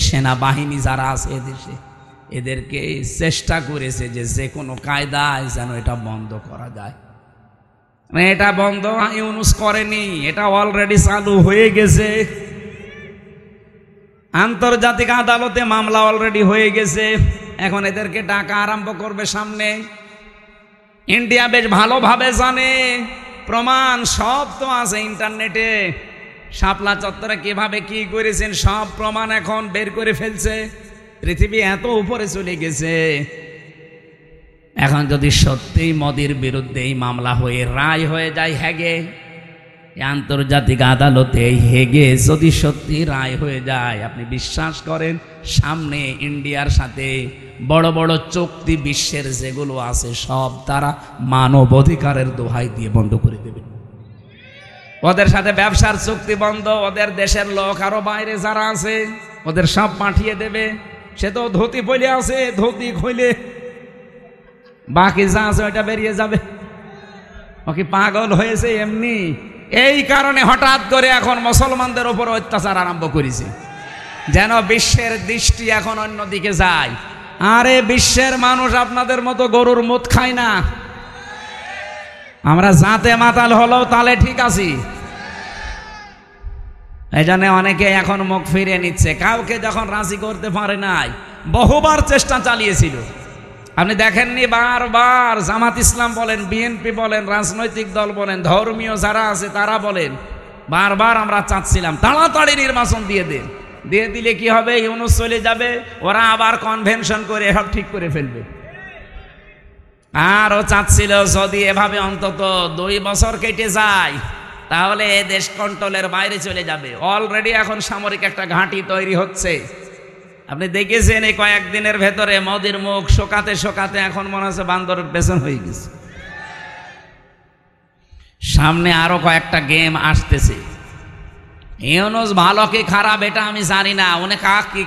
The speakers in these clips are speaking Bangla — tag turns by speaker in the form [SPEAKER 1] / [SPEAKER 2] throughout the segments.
[SPEAKER 1] সেনাবাহিনী যারা আছে এদেশে, এদেরকে চেষ্টা করেছে যে যে কোনো কায়দায় যেন এটা বন্ধ করা যায়। এটা বন্ধ ইউনুস করেনি, এটা অলরেডি চালু হয়ে গেছে। আন্তর্জাতিক আদালতে মামলা অলরেডি হয়ে গেছে, এখন এদেরকে ডাকা আরম্ভ করবে সামনে। ইন্ডিয়া বেশ ভালোভাবে জানে, প্রমাণ সব তো আছে ইন্টারনেটে। শাপলা চত্বরে কিভাবে কি করেছেন সব প্রমাণ এখন বের করে ফেলছে। পৃথিবী এত উপরে চলে গেছে। এখন যদি সত্যিই মোদির বিরুদ্ধে এই মামলা হয়ে রায় হয়ে যায় হেগে, আন্তর্জাতিক আদালতে হেগে যদি সত্যি রায় হয়ে যায়, আপনি বিশ্বাস করেন সামনে ইন্ডিয়ার সাথে বড় বড় চুক্তি বিশ্বের যেগুলো আছে সব তারা মানব অধিকারের দোহাই দিয়ে বন্ধ করে দেবে। ওদের সাথে ব্যবসার চুক্তি বন্ধ, ওদের দেশের লোক আরো বাইরে যারা আছে ওদের সব পাঠিয়ে দেবে। সে তো ধুতি পইলে আছে, ধুতি খুলে বাকি যা আছে ওইটা বেরিয়ে যাবে। ও কি পাগল হয়েছে এমনি? এই কারণে হঠাৎ করে এখন মুসলমানদের উপর অত্যাচার আরম্ভ করেছে, যেন বিশ্বের দৃষ্টি এখন অন্যদিকে যায়। আরে বিশ্বের মানুষ আপনাদের মতো গরুর মুত খায় না। আমরা জাতে মাতাল হলেও তালে ঠিক আছি। এই জন্য অনেকে এখন মুখ ফিরিয়ে নিচ্ছে। কাউকে যখন রাজি করতে পারে নাই, বহুবার চেষ্টা চালিয়েছিল। আপনি দেখেননি বারবার জামাত ইসলাম বলেন, বিএনপি বলেন, রাজনৈতিক দল বলেন, ধর্মীয় যারা আছে তারা বলেন, বারবার আমরা চাচ্ছিলাম তাড়াতাড়ি নির্বাচন দিয়ে দেন। দিয়ে দিলে কি হবে, ইউনুস চলে যাবে, ওরা আবার কনভেনশন করে সব ঠিক করে ফেলবে। আর ও চাচ্ছিল যদি এভাবে অন্তত 2 বছর কেটে যায় তাহলে দেশ কন্ট্রোলের বাইরে চলে যাবে। অলরেডি এখন সামরিক একটা ঘাঁটি তৈরি হচ্ছে। আপনি দেখেছেন এই কয়েকদিনের ভেতরে মোদির মুখ শোকাতে শোকাতে এখন মনে হচ্ছে বান্দরের পেছন হয়ে গেছে। সামনে আরো কয়েকটা গেম আসতেছে। ইউনুস ভালো কি খারাপ এটা আমি জানি না,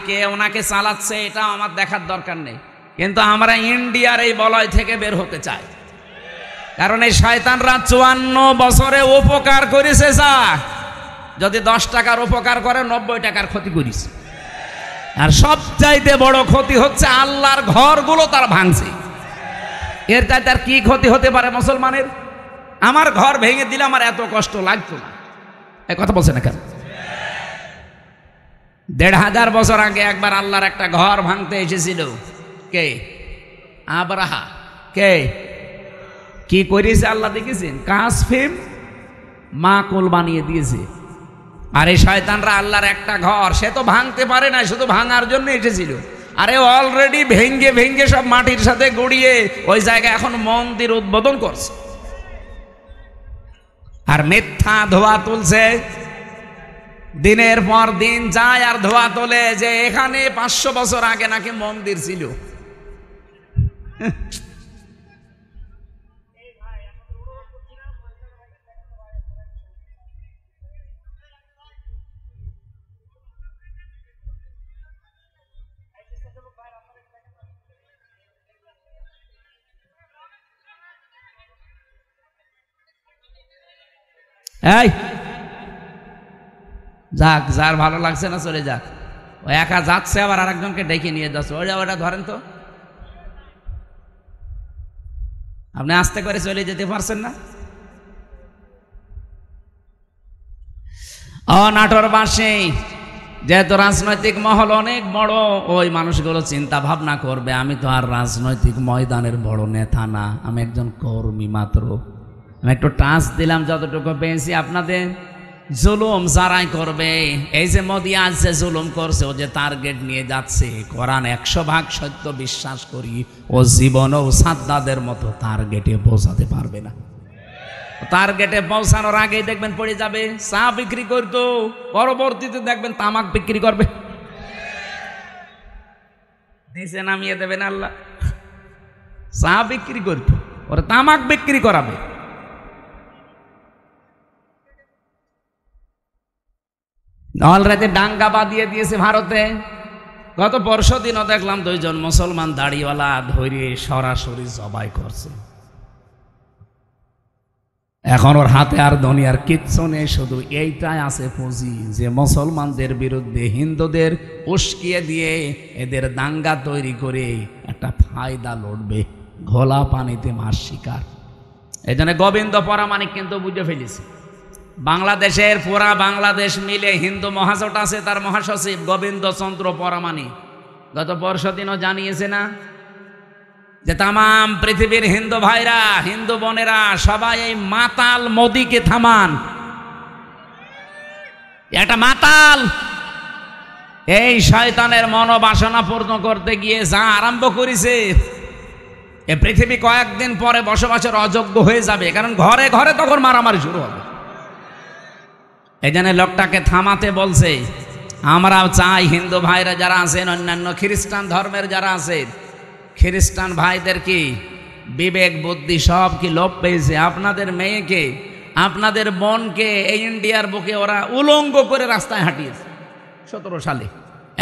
[SPEAKER 1] কে ওনাকে চালাচ্ছে এটা আমার দেখার দরকার নেই, কিন্তু আমরা ইন্ডিয়ার এই বলয় থেকে বের হতে চাই। কারণ এই শয়তানরা 54 বছরে উপকার করেছে যা, যদি 10 টাকার উপকার করে 90 টাকার ক্ষতি করেছে। আর সবচাইতে বড় ক্ষতি হচ্ছে আল্লাহর ঘরগুলো তার ভাঙছে। এর চাইতে আর কি ক্ষতি হতে পারে মুসলমানের? আমার ঘর ভেঙে দিলে আমার এত কষ্ট লাগতো না। এই কথা বলছে না কেন? 1500 বছর আগে একবার আল্লাহর একটা ঘর ভাঙতে এসেছিল। কে? আব্রাহা। কে কি করেছে আল্লাহ দেখেছেন? কাসফিম মাকুল বানিয়ে দিয়েছে। আর এই শয়তানরা আল্লাহর একটা ঘর সে তো ভাঙতে পারে না, শুধু ভাঙার জন্য এসেছিল। আরে অলরেডি ভেঙ্গে ভেঙ্গে সব মাটির সাথে গড়িয়ে ওই জায়গায় এখন মন্দির উদ্বোধন করছে। আর মিথ্যা ধোয়া তুলছে, দিনের পর দিন যায় আর ধোয়া তোলে যে এখানে 500 বছর আগে নাকি মন্দির ছিল। এই যাক, যার ভালো লাগছে না চলে যাক। ও একা যাচ্ছে আবার আরেকজনকে ডেকে নিয়ে যাচ্ছে। ওটা ধরেন তো, আপনি আস্তে করে চলে যেতে পারছেন না? নাটোরবাসী যেহেতু রাজনৈতিক মহল অনেক বড়, ওই মানুষগুলো চিন্তা ভাবনা করবে আমি তো আর রাজনৈতিক ময়দানের বড় নেতা না, আমি একজন কর্মী মাত্র। আমি একটু টাচ দিলাম যতটুকু পেয়েছি আপনাদের। জুলুম যারাই করবে, এই যে মোদি আজ যে জুলুম করছে, ও যে টার্গেট নিয়ে যাচ্ছে, কোরআন 100% সত্য বিশ্বাস করি, ও জীবনও সাদ্দাদের মতো টার্গেটে পৌঁছাতে পারবে না। টার্গেটে পৌঁছানোর আগেই দেখবেন পড়ে যাবে। চা বিক্রি করতো, পরবর্তীতে দেখবেন তামাক বিক্রি করবে, নিচে নামিয়ে দেবেন আল্লাহ। চা বিক্রি করতো, ওরা তামাক বিক্রি করাবে। অলরেডি দাঙ্গা বাঁধিয়ে দিয়েছে ভারতে। গত পরশু দিনও দেখলাম 2 জন মুসলমান দাড়িওয়ালা ধরে সরাসরি জবাই করছে। এখন ওর হাতে আর দুনিয়ার কিচ্ছু নেই, শুধু এইটাই আছে পুঁজি যে মুসলমানদের বিরুদ্ধে হিন্দুদের উস্কিয়ে দিয়ে এদের দাঙ্গা তৈরি করে একটা ফায়দা লড়বে, ঘোলা পানিতে মাছ শিকার। এই জন্য গোবিন্দ পরামানিক কিন্তু বুঝে ফেলেছে, বাংলাদেশের পুরা বাংলাদেশ মিলে হিন্দু মহাজোট আছে, তার মহাসচিব গোবিন্দ চন্দ্র পরামানিক গত পরশুদিনও জানিয়েছে না যে তামাম পৃথিবীর হিন্দু ভাইরা, হিন্দু বোনেরা সবাই এই মাতাল মোদিকে থামান। এটা মাতাল, এই শয়তানের মনোবাসনা পূর্ণ করতে গিয়ে যা আরম্ভ করেছে, এ পৃথিবী কয়েকদিন পরে বসবাসের অযোগ্য হয়ে যাবে, কারণ ঘরে ঘরে তখন মারামারি শুরু হবে। এই জন্য লোকটাকে থামাতে বলছে। আমরাও চাই হিন্দু ভাইরা যারা আছেন, অন্যান্য খ্রিস্টান ধর্মের যারা আছেন, খ্রিস্টান ভাইদের কি বিবেক বুদ্ধি সব কি লোপ পেয়েছে? আপনাদের মেয়েকে, আপনাদের বোনকে এই ইন্ডিয়ার বুকে ওরা উলঙ্গ করে রাস্তায় হাঁটিয়েছে 17 সালে।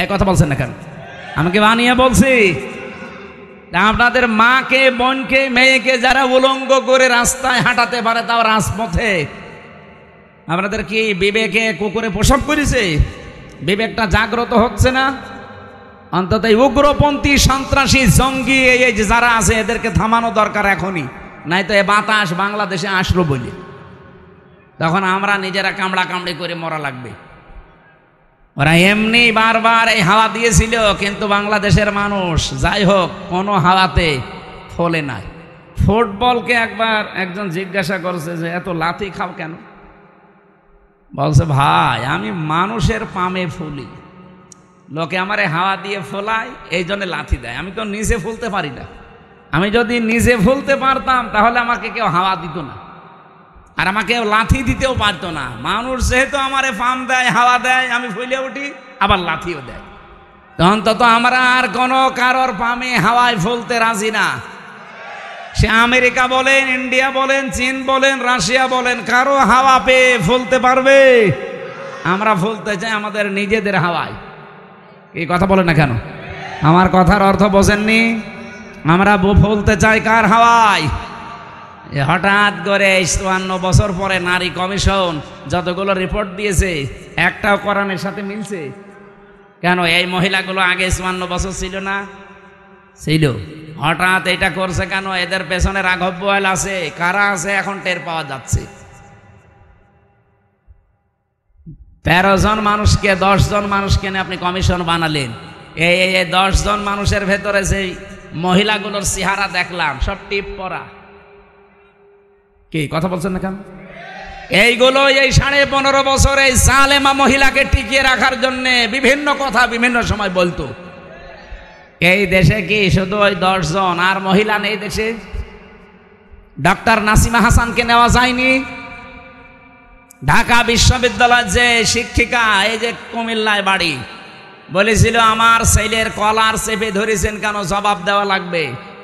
[SPEAKER 1] এই কথা বলছেন না কেন? আমাকে বানিয়ে বলছি, আপনাদের মাকে, বোনকে, মেয়েকে যারা উলঙ্গ করে রাস্তায় হাঁটাতে পারে, তাও রাজপথে, আপনাদের কি বিবেকে কুকুরে প্রসব করেছে? বিবেকটা জাগ্রত হচ্ছে না? অন্তত এই উগ্রপন্থী সন্ত্রাসী জঙ্গি এই যে যারা আছে এদেরকে থামানো দরকার এখনই, নাই তো এ বাতাস বাংলাদেশে আসলো বলে তখন আমরা নিজেরা কামড়া কামড়ি করে মরা লাগবে। ওরা এমনি বারবার এই হাওয়া দিয়েছিল, কিন্তু বাংলাদেশের মানুষ যাই হোক কোনো হাওয়াতে ফলে নাই। ফুটবলকে একবার একজন জিজ্ঞাসা করছে যে এত লাথি খাও কেন? বলছে ভাই আমি মানুষের পামে ফুলি, লোকে আমারে হাওয়া দিয়ে ফোলায়, এই জন্য লাথি দেয়। আমি তো নিজে ফুলতে পারি না, আমি যদি নিজে ফুলতে পারতাম তাহলে আমাকে কেউ হাওয়া দিত না, আর আমাকে লাথি দিতেও পারতো না। মানুষ যেহেতু আমারে পাম দেয়, হাওয়া দেয়, আমি ফুলে উঠি, আবার লাথিও দেয়। অন্তত আমরা আর কোনো কারোর পামে হাওয়ায় ফুলতে রাজি না। সে আমেরিকা বলেন, ইন্ডিয়া বলেন, চীন বলেন, রাশিয়া বলেন, কারো হাওয়া পেয়ে ফুলতে পারবে? আমরা ফুলতে চাই আমাদের নিজেদের হাওয়ায়। এই কথা বলেন না কেন? আমার কথার অর্থ বোঝেননি? আমরা ফুলতে চাই কার হাওয়ায়? হঠাৎ করে 54 বছর পরে নারী কমিশন যতগুলো রিপোর্ট দিয়েছে, একটাও কোরআনের সাথে মিলছে? কেন এই মহিলাগুলো আগে 54 বছর ছিল না? ছিল। হঠাৎ এটা করছে কেন? এদের পেছনে রাঘব বোয়াল আছে, কারা আছে এখন টের পাওয়া যাচ্ছে। 13 জন মানুষকে, 10 জন মানুষকে নিয়ে আপনি কমিশন বানালেন। এই 10 জন মানুষের ভেতরে সেই মহিলাগুলোর চেহারা দেখলাম, সব টিপ পরা। কি কথা বলছেন না কেন? এইগুলো এই 15.5 বছর এই জালেমা মহিলাকে টিকিয়ে রাখার জন্য বিভিন্ন কথা বিভিন্ন সময় বলতো। এই দেশে কি শুধু ওই 10 জন আর মহিলা নেই দেশে? ডক্টর নাসিমা হাসানকে নেওয়া যায়নি? ঢাকা বিশ্ববিদ্যালয়ের যে শিক্ষিকা, এই যে কুমিল্লায় বাড়ি, বলেছিল আমার ছেলের কলার চেপে ধরেছেন কেন, জবাব দেওয়া লাগবে।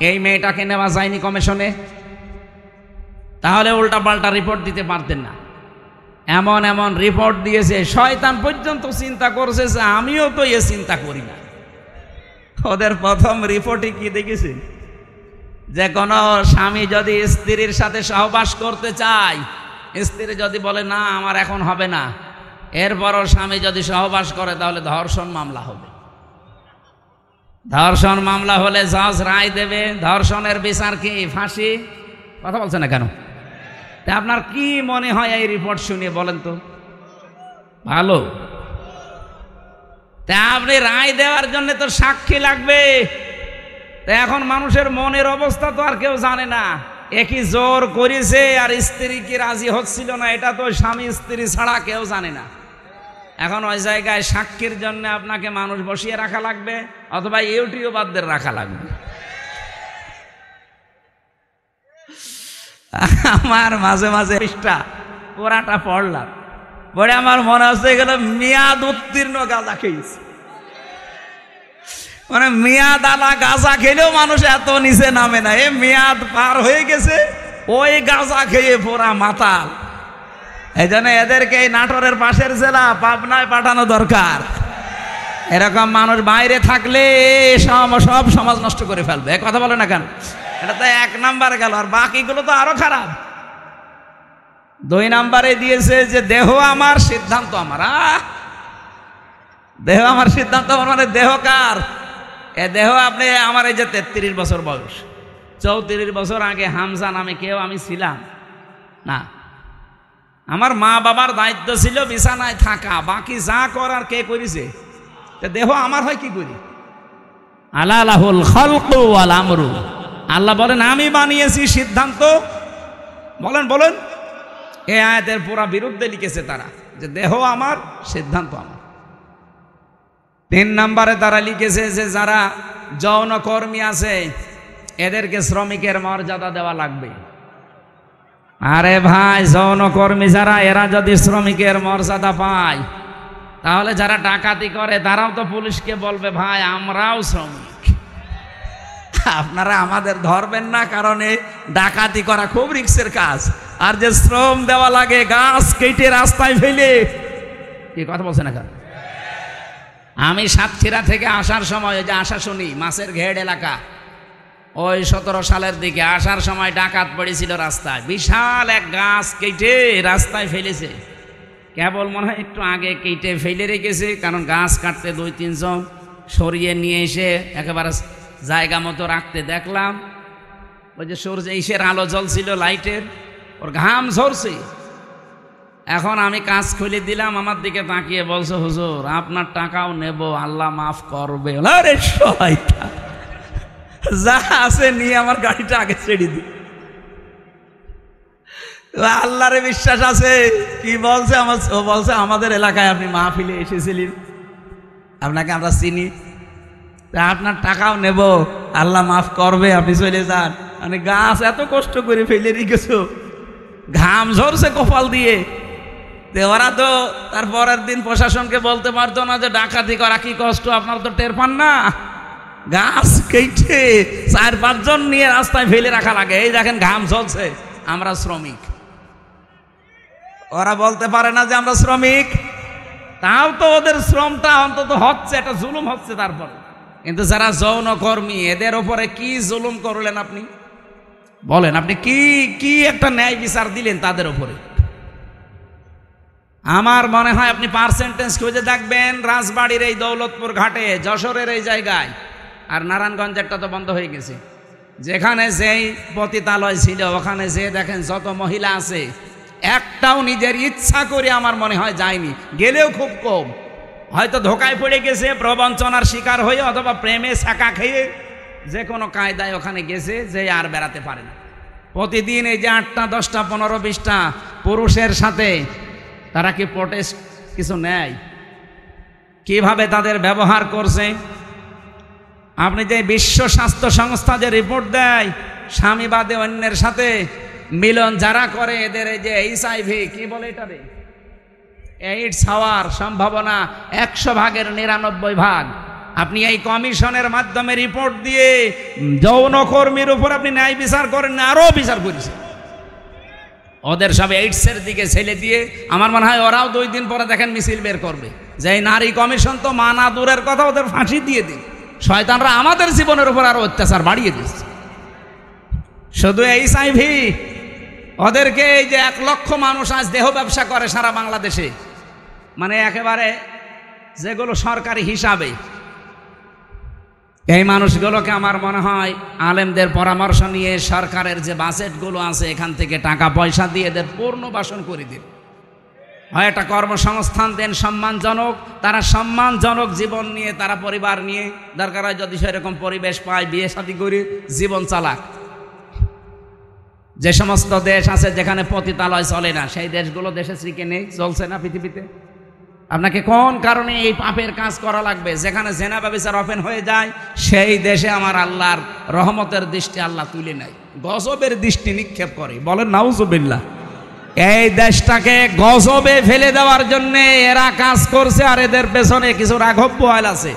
[SPEAKER 1] এই মেয়েটাকে নেওয়া যায়নি কমিশনে? তাহলে উল্টা পাল্টা রিপোর্ট দিতে পারতেন না? এমন এমন রিপোর্ট দিয়েছে, শয়তান পর্যন্ত চিন্তা করছে যে আমিও তো এ চিন্তা করি না। ওদের প্রথম রিপোর্টে কি দেখেছেন? যে কোনো স্বামী যদি স্ত্রীর সাথে সহবাস করতে চায়, স্ত্রী যদি বলে না আমার এখন হবে না, এরপরও স্বামী যদি সহবাস করে তাহলে ধর্ষণ মামলা হবে। ধর্ষণ মামলা হলে জজ রায় দেবে, ধর্ষণের বিচার কি ফাঁসি? কথা বলছে না কেন? তা আপনার কি মনে হয় এই রিপোর্ট শুনিয়ে বলেন তো? ভালো। তা আপনি রায় দেওয়ার জন্য তো সাক্ষী লাগবে। তা এখন মানুষের মনের অবস্থা তো আর কেউ জানে না। একই জোর করেছে আর স্ত্রী কি রাজি হচ্ছিল না, এটা তো স্বামী স্ত্রী ছাড়া কেউ জানে না। এখন ওই জায়গায় সাক্ষীর জন্য আপনাকে মানুষ বসিয়ে রাখা লাগবে, অথবা ইউটিউবারদের রাখা লাগবে। আমার মাঝে মাঝে পৃষ্ঠা পুরাটা পড়লাম, পরে আমার মনে হচ্ছে এগুলো মেয়াদ উত্তীর্ণ গাঁজা খেয়েছে। মানে মেয়াদ আলা গাঁজা খেলেও মানুষ এত নিচে নামে না, এ মেয়াদ পার হয়ে গেছে, ওই গাঁজা খেয়ে পুরা মাতাল। এই জন্য এদেরকে এই নাটোরের পাশের জেলা পাবনায় পাঠানো দরকার। এরকম মানুষ বাইরে থাকলে সব সমাজ নষ্ট করে ফেলবে। এ কথা বলে না কেন? এটা তো 1 নাম্বার গেল, আর বাকিগুলো তো আরো খারাপ। 2 নম্বরে দিয়েছে যে দেহ আমার সিদ্ধান্ত আমার। দেহ আমার সিদ্ধান্ত আমার মানে দেহ কার? এ দেহ আপনি আমার এই যে 33 বছর বয়স, 34 বছর আগে হামজা নামে কেউ আমি ছিলাম না। আমার মা বাবার দায়িত্ব ছিল বিছানায় থাকা, বাকি যা করার কে করেছে? দেহ আমার হয় কি করি? আলা লাহুল খালকু ওয়াল আমরু, আল্লাহ বলেন আমি বানিয়েছি, সিদ্ধান্ত বলেন বলেন। এই আয়াতের পুরা বিরুদ্ধে লিখেছে তারা যে দেহ আমার সিদ্ধান্ত আমার। 3 নম্বরে তারা লিখেছে যে যারা যৌনকর্মী আছে এদেরকে শ্রমিকের মর্যাদা দেওয়া লাগবে। আরে ভাই, যৌনকর্মী যারা এরা যদি শ্রমিকের মর্যাদা পায় তাহলে যারা ডাকাতি করে তারাও তো পুলিশকে বলবে ভাই আমরাও শ্রমিক, আপনারা আমাদের ধরবেন না, কারণ এই ডাকাতি করা খুব রিস্কের কাজ। আর যে শ্রম দেওয়া লাগে গাছ কেটে রাস্তায় ফেলে, কি কথা বলছে না? আমি সাতক্ষীরা থেকে আসার সময়, ওই যে আশাশুনি মাছের ঘেড় এলাকা, ওই 17 সালের দিকে আসার সময় ডাকাত পড়েছিল রাস্তায়, বিশাল এক গাছ কেটে রাস্তায় ফেলেছে। কেবল মনে হয় একটু আগে কেটে ফেলে রেখেছে, কারণ গাছ কাটতে 2-3 জন সরিয়ে নিয়ে এসে একেবারে জায়গা মতো রাখতে দেখলাম। ওই যে সূর্য ইসের আলো জ্বলছিল লাইটের, ওর ঘাম ঝরছে। এখন আমি কাজ খুলে দিলাম, আমার দিকে তাকিয়ে বলছে হুজুর আপনার টাকাও নেব, আল্লাহ মাফ করবে। আরে শয়তান, যা আছে নিয়ে আমার গাড়িটা আগে ছেড়ে দি। আল্লাহরে বিশ্বাস আছে। কি বলছে? ও বলছে আমাদের এলাকায় আপনি মাহফিলে এসেছিলেন, আপনাকে আমরা চিনি, আপনার টাকাও নেব, আল্লাহ মাফ করবে, আপনি চলে যান। মানে গাছ এত কষ্ট করে ফেলে রেখেছো, ঘাম ঝরছে কপাল দিয়ে। ওরা তো তার পরের দিন প্রশাসনকে বলতে পারতো না যে ডাকাতি করা কি কষ্ট, আপনারা তো টের পান না? গাছ কেটে 4-5 জন নিয়ে রাস্তায় ফেলে রাখা লাগে। এই দেখেন ঘাম ঝরছে, আমরা শ্রমিক। ওরা বলতে পারে না যে আমরা শ্রমিক, তাও তো ওদের শ্রমটা অন্তত হচ্ছে, একটা জুলুম হচ্ছে। তারপর কিন্তু যারা যৌনকর্মী এদের ওপরে কি জুলুম করলেন আপনি? বলেন, আপনি কি কি একটা ন্যায় বিচার দিলেন তাদের ওপরে? আমার মনে হয় আপনি পার্সেন্টেজ খুঁজে দেখবেন, রাজবাড়ির এই দৌলতপুর ঘাটে, যশোরের এই জায়গায়, আর নারায়ণগঞ্জেরটা তো বন্ধ হয়ে গেছে, যেখানে যেই পতিতালয় ছিল ওখানে যে দেখেন যত মহিলা আছে একটাও নিজের ইচ্ছা করে আমার মনে হয় যায়নি, গেলেও খুব কম। হয়তো ধোকায় পড়ে গেছে, প্রবঞ্চনার শিকার হয়ে, অথবা প্রেমে ছাকা খেয়ে যে কোনো কায়দায় ওখানে গেছে, যে আর বেড়াতে পারে না। প্রতিদিন এই যে 8টা 10টা 15 20টা পুরুষের সাথে তারা কি প্রোটেস্ট কিছু নেয়? কিভাবে তাদের ব্যবহার করছে? আপনি যে বিশ্ব স্বাস্থ্য সংস্থা যে রিপোর্ট দেয়, স্বামী বাদে অন্যের সাথে মিলন যারা করে এদের এই যে HIV কি বলে এটারে, এইডস হওয়ার সম্ভাবনা 100 ভাগের 99 ভাগ। আপনি এই কমিশনের মাধ্যমে রিপোর্ট দিয়ে যৌনকর্মীর উপর আপনি ন্যায় বিচার করেন না, আরও বিচার করেছেন। ওদের সব এইডসের দিকে ছেলে দিয়ে আমার মনে হয় ওরাও 2 দিন পরে দেখেন মিছিল বের করবে যে এই নারী কমিশন তো মানা দূরের কথা, ওদের ফাঁসি দিয়ে দিন। শয়তানরা আমাদের জীবনের উপর আরো অত্যাচার বাড়িয়ে দিচ্ছে। শুধু HIV, ওদেরকে এই যে 1 লক্ষ মানুষ আজ দেহ ব্যবসা করে সারা বাংলাদেশে, মানে একেবারে যেগুলো সরকারি হিসাবে, এই মানুষগুলোকে আমার মনে হয় আলেমদের পরামর্শ নিয়ে সরকারের যে বাজেটগুলো আছে এখান থেকে টাকা পয়সা দিয়ে এদের পুনর্বাসন করে দিন, হয় একটা কর্মসংস্থান দেন সম্মানজনক, তারা সম্মানজনক জীবন নিয়ে তারা পরিবার নিয়ে দরকার হয় যদি সেরকম পরিবেশ পায় বিয়ে শাদী করে জীবন চালাক। যে সমস্ত দেশ আছে যেখানে পতিতালয় চলে না, সেই দেশগুলো দেশে শ্রীকে নেই, চলছে না পৃথিবীতে। আপনাকে কোন কারণে এই পাপের কাজ করা লাগবে? যেখানে জেনা ব্যভিচার ওপেন হয়ে যায় সেই দেশে আমার আল্লাহর রহমতের দৃষ্টি আল্লাহ তুলে নেয়, গজবের দৃষ্টি নিক্ষেপ করে। বলেন নাউজুবিল্লাহ। এই দেশটাকে গজবে ফেলে দেওয়ার জন্য এরা কাজ করছে, আর এদের পেছনে কিছু রাঘব বোয়াল আছে।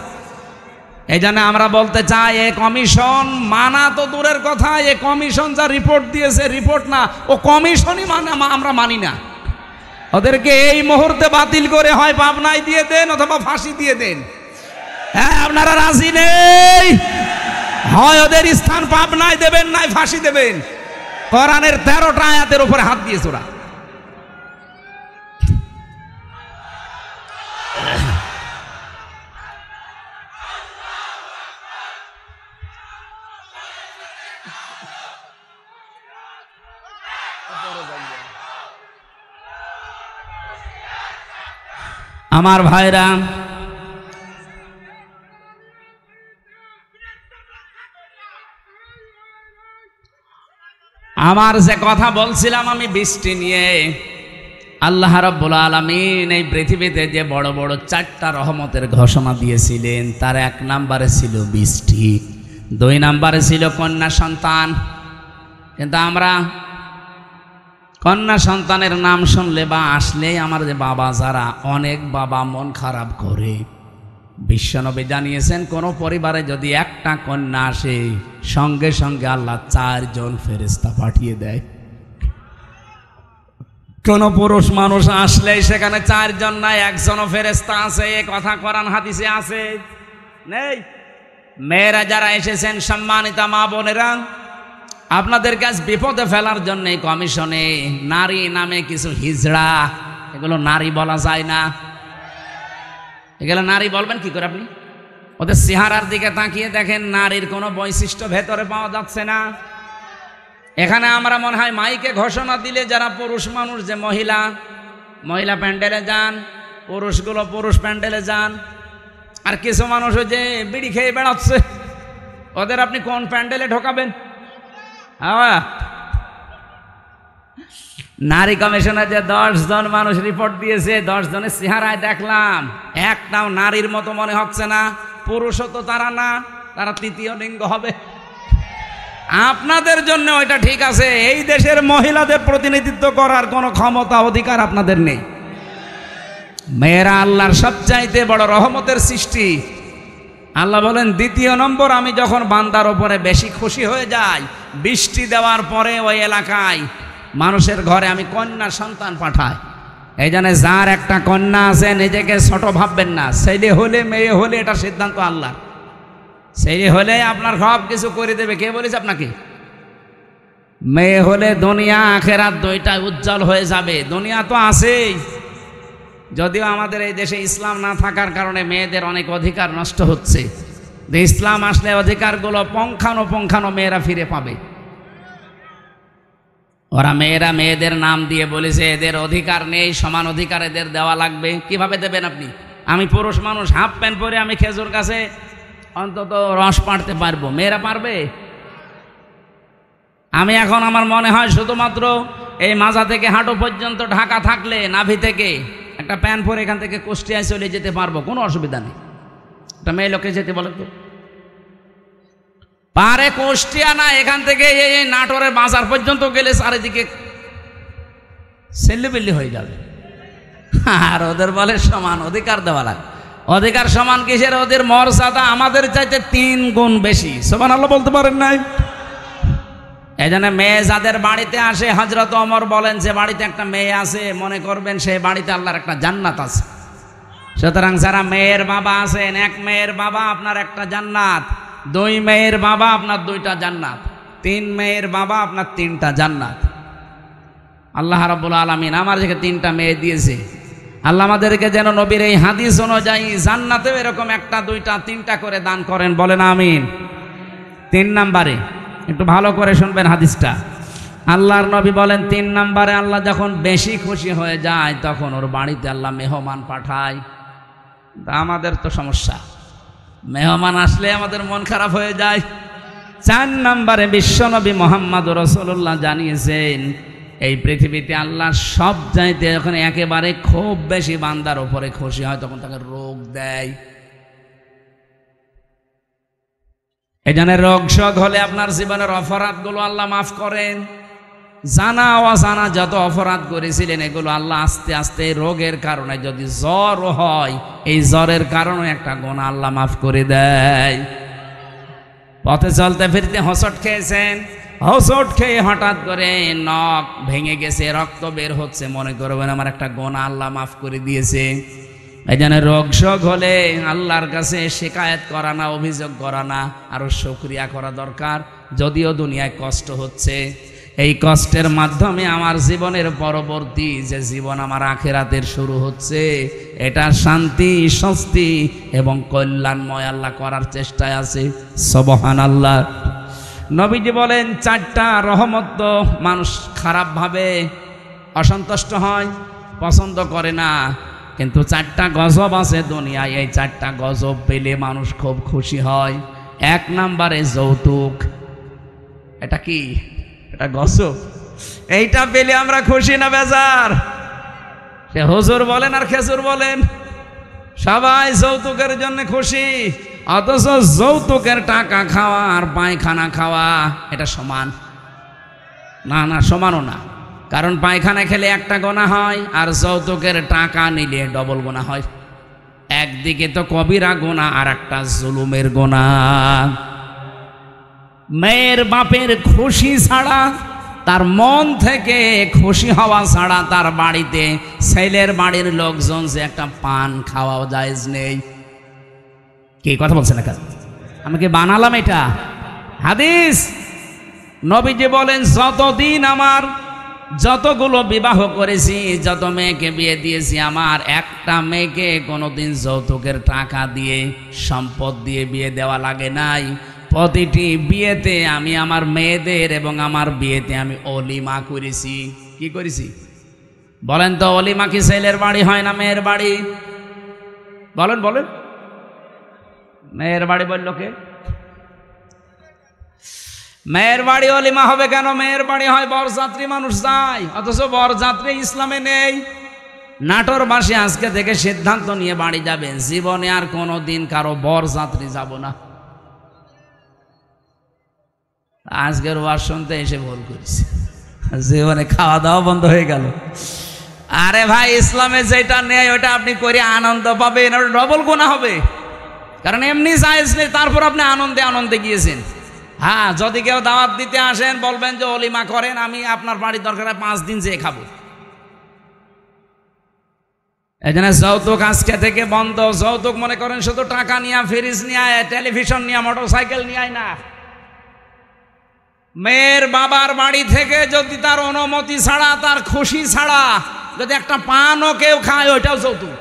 [SPEAKER 1] এই জন্য আমরা বলতে চাই, এ কমিশন মানা তো দূরের কথা, এ কমিশন যা রিপোর্ট দিয়েছে রিপোর্ট না, ও কমিশনই মানে আমরা মানি না। ওদেরকে এই মুহূর্তে বাতিল করে হয় পাবনায় দিয়ে দেন অথবা ফাঁসি দিয়ে দেন। হ্যাঁ, আপনারা রাজি নেই? হয় ওদের স্থান পাবনায় দেবেন, নাই ফাঁসি দেবেন। কোরআনের 13টা আয়াতের উপরে হাত দিয়েছে ওরা। আমার ভাইরা, আমার যে কথা বলছিলাম আমি বৃষ্টি নিয়ে, আল্লাহ রাব্বুল আলামিন এই পৃথিবীতে যে বড় বড় 4টা রহমতের ঘোষণা দিয়েছিলেন, তার 1 নম্বরে ছিল বৃষ্টি, 2 নম্বরে ছিল কন্যা সন্তান। কিন্তু আমরা কন্যা সন্তানের নাম শুনলে বা আসলেই আমার যে বাবা যারা, অনেক বাবা মন খারাপ করে। বিশ্বনবী জানিয়েছেন, কোন পরিবারে যদি একটা কন্যা আসে, সঙ্গে সঙ্গে আল্লাহ 4 জন ফেরেশতা পাঠিয়ে দেয়। কোন পুরুষ মানুষ আসলেই সেখানে 4 জন নাই, 1 জনও ফেরেশতা আছে। এ কথা কোরআন হাদিসে আছে নেই? মেয়েরা যারা এসেছেন, সম্মানিতা মা বোনেরা, আপনাদের কাছে বিপদে ফেলার জন্য কমিশনে নারী নামে কিছু হিজড়া, এগুলো নারী বলা যায় না। এগুলো নারী বলবেন কি করে আপনি? ওদের চেহারার দিকে তাকিয়ে দেখেন, নারীর কোনো বৈশিষ্ট্য ভেতরে পাওয়া যাচ্ছে না। এখানে আমরা মনে হয় মাইকে ঘোষণা দিলে যারা পুরুষ মানুষ, যে মহিলা মহিলা প্যান্ডেলে যান, পুরুষগুলো পুরুষ প্যান্ডেলে যান, আর কিছু মানুষ ওই যে বিড়ি খেয়ে বেড়াচ্ছে, ওদের আপনি কোন প্যান্ডেলে ঢোকাবেন? নারী কমিশনে যে 10 জন মানুষ রিপোর্ট দিয়েছে, 10 জনের চেহারায় দেখলাম একটাও নারীর মতো মনে হচ্ছে না। পুরুষও তো তারা না, তারা তৃতীয় লিঙ্গ হবে। আপনাদের জন্য ওইটা ঠিক আছে, এই দেশের মহিলাদের প্রতিনিধিত্ব করার কোনো ক্ষমতা অধিকার আপনাদের নেই। মেয়েরা আল্লাহর সবচাইতে বড় রহমতের সৃষ্টি। আল্লাহ বলেন, 2 নম্বর, আমি যখন বান্দার ওপরে বেশি খুশি হয়ে যাই, বৃষ্টি দেওয়ার পরে ওই এলাকায় মানুষের ঘরে আমি কন্যা সন্তান পাঠাই। এই জন্য যার একটা কন্যা আছে, নিজেকে ছোট ভাববেন না। ছেলে হলে মেয়ে হলে এটা সিদ্ধান্ত আল্লাহ। ছেলে হলে আপনার সব কিছু করে দেবে, কে বলেছে আপনাকে? মেয়ে হলে দুনিয়া আখেরাত দুইটাই উজ্জ্বল হয়ে যাবে। দুনিয়া তো আছেই, যদিও আমাদের এই দেশে ইসলাম না থাকার কারণে মেয়েদের অনেক অধিকার নষ্ট হচ্ছে। ইসলাম আসলে অধিকারগুলো পঙ্খানো মেয়েরা ফিরে পাবে। ওরা মেয়েরা মেয়েদের নাম দিয়ে বলেছে এদের অধিকার নেই, সমান অধিকার এদের দেওয়া লাগবে। কিভাবে দেবেন আপনি? আমি পুরুষ মানুষ, হাফ প্যান্ট পরে আমি খেজুর গাছে অন্তত রস পাড়তে পারবো, মেয়েরা পারবে? আমি এখন আমার মনে হয় শুধুমাত্র এই মাজা থেকে হাঁটু পর্যন্ত ঢাকা থাকলে, নাভি থেকে একটা প্যান্ট পরে এখান থেকে কুষ্টিয়ায় চলে যেতে পারবো, কোনো অসুবিধা নেই। একটা মেয়ে লোকে যেতে বলে তো পারে? কুষ্টিয়া না, এখান থেকে এই নাটোরের বাজার পর্যন্ত গেলে চারিদিকে সেল্লিবিল্লি হয়ে যাবে। আর ওদের বলে সমান অধিকার দেওয়া লাগে। অধিকার সমান কিসের? ওদের মর্যাদা আমাদের চাইতে 3 গুণ বেশি। সুবহানাল্লাহ বলতে পারেন নাই? এই জন্য মেয়ে যাদের বাড়িতে আসে, হযরত ওমর বলেন, যে বাড়িতে একটা মেয়ে আছে মনে করবেন সেই বাড়িতে আল্লাহর একটা জান্নাত আছে। সুতরাং যারা মেয়ের বাবা আছেন, 1 মেয়ের বাবা আপনার একটা জান্নাত, 2 মেয়ের বাবা আপনার 2টা জান্নাত, 3 মেয়ের বাবা আপনার 3টা জান্নাত। আল্লাহ রাব্বুল আলামিন আমার যে 3টা মেয়ে দিয়েছে, আল্লাহ আমাদেরকে যেন নবীর এই হাদিস অনুযায়ী জান্নাতেও এরকম 1টা 2টা 3টা করে দান করেন, বলেন আমিন। 3 নম্বরে একটু ভালো করে শুনবেন হাদিসটা। আল্লাহর নবী বলেন, 3 নম্বরে আল্লাহ যখন বেশি খুশি হয়ে যায়, তখন ওর বাড়িতে আল্লাহ মেহমান পাঠায়। আমাদের তো সমস্যা, মেহমান আসলে আমাদের মন খারাপ হয়ে যায়। 4 নম্বরে বিশ্বনবী মুহাম্মদুর রাসূলুল্লাহ জানিয়েছেন, এই পৃথিবীতে আল্লাহ সব চাইতে যখন একেবারে খুব বেশি বান্দার উপরে খুশি হয়, তখন তাকে রোগ দেয়। এই জন্য রোগ শোক হলে আপনার জীবনের অপরাধগুলো আল্লাহ মাফ করেন। জানা অজানা যত অপরাধ করেছিলেন, এগুলো আল্লাহ আস্তে আস্তে রোগের কারণে, যদি জ্বর হয় এই জ্বরের কারণে একটা গুনাহ আল্লাহ মাফ করে দেয়। পথে চলতে ফিরতে হোঁচট খেয়েছেন, হোঁচট খেয়ে হঠাৎ করে নখ ভেঙে গেছে, রক্ত বের হচ্ছে, মনে করবেন আমার একটা গুনাহ আল্লাহ মাফ করে দিয়েছে। এই জন্য রোগ শোক হলে আল্লাহর কাছে শিকায়েত করা না, অভিযোগ করা না, আরো শুকরিয়া করা দরকার। যদিও দুনিয়ায় কষ্ট হচ্ছে, এই কষ্টের মাধ্যমে আমার জীবনের পরবর্তী যে জীবন আমার আখিরাতের শুরু হচ্ছে, এটা শান্তি, স্বস্তি এবং কল্যাণময় আল্লাহ করার চেষ্টায় আছে। সুবহানাল্লাহ। নবীজি বলেন, 4টা রহমত তো মানুষ খারাপভাবে অসন্তুষ্ট হয়, পছন্দ করে না। কিন্তু 4টা গজব আছে দুনিয়ায়, এই 4টা গজব পেলে মানুষ খুব খুশি হয়। 1 নম্বরে যৌতুক। এটা কি? এটা গজব। এইটা পেলে আমরা খুশি না বেজার? সে হুজুর বলেন আর খেজুর বলেন, সবাই যৌতুকের জন্য খুশি। অথচ যৌতুকের টাকা খাওয়া আর পায়খানা খাওয়া এটা সমান না? না, সমানও না। কারণ পায়খানা খেলে একটা গোনা হয়, আর যৌতুকের টাকা নিলে ডবল গোনা হয়। একদিকে তো কবিরা গোনা, আর একটা জুলুমের গোনা। মেয়ের বাপের খুশি ছাড়া, তার মন থেকে খুশি হওয়া ছাড়া তার বাড়িতে ছেলের বাড়ির লোকজন যে একটা পান খাওয়াও জায়েজ নেই। কি কথা বলছেন না? আমি কি বানালাম এটা? হাদিস। নবীজি বলেন, যতদিন আমার যতগুলো বিবাহ করেছি, যত মেয়েকে বিয়ে দিয়েছি, আমার একটা মেয়েকে কোনোদিন যৌতুকের টাকা দিয়ে, সম্পদ দিয়ে বিয়ে দেওয়া লাগে নাই। প্রতিটি বিয়েতে আমি আমার মেয়েদের এবং আমার বিয়েতে আমি অলিমা করেছি। কি করেছি বলেন তো? অলিমা কি ছেলের বাড়ি হয় না মেয়ের বাড়ি? বলেন বলেন। মেয়ের বাড়ি বলল কে? মেয়ের বাড়ি অলিমা হবে কেন? মেয়ের বাড়ি হয় বরযাত্রী মানুষ যায়, অথচ বরযাত্রী ইসলামে নেই। নাটোরবাসী আজকে থেকে সিদ্ধান্ত নিয়ে বাড়ি যাবে, জীবনে আর কোনোদিন কারো বরযাত্রী যাব না। আজকের ওয়াজ শুনতে এসে ভুল করেছি, জীবনে খাওয়া দাওয়া বন্ধ হয়ে গেল। আরে ভাই, ইসলামে যেটা নেই ওটা আপনি করে আনন্দ পাবেন, ওটা ডবল গুনাহ হবে। কারণ এমনি জায়েজ নেই, তারপর আপনি আনন্দে আনন্দে গিয়েছেন। হ্যাঁ, যদি কেউ দাওয়াত দিতে আসেন বলবেন যে অলিমা করেন, আমি আপনার বাড়ির দরকার 5 দিন যেয়ে খাবো। এই জন্য যৌতুক আজকে থেকে বন্ধ। যৌতুক মনে করেন শুধু টাকা নিয়ে, ফ্রিজ নিয়ে, টেলিভিশন নিয়ে, মোটরসাইকেল নিয়ে না। মেয়ের বাবার বাড়ি থেকে যদি তার অনুমতি ছাড়া, তার খুশি ছাড়া যদি একটা পানও কেউ খায়, ওইটাও যৌতুক।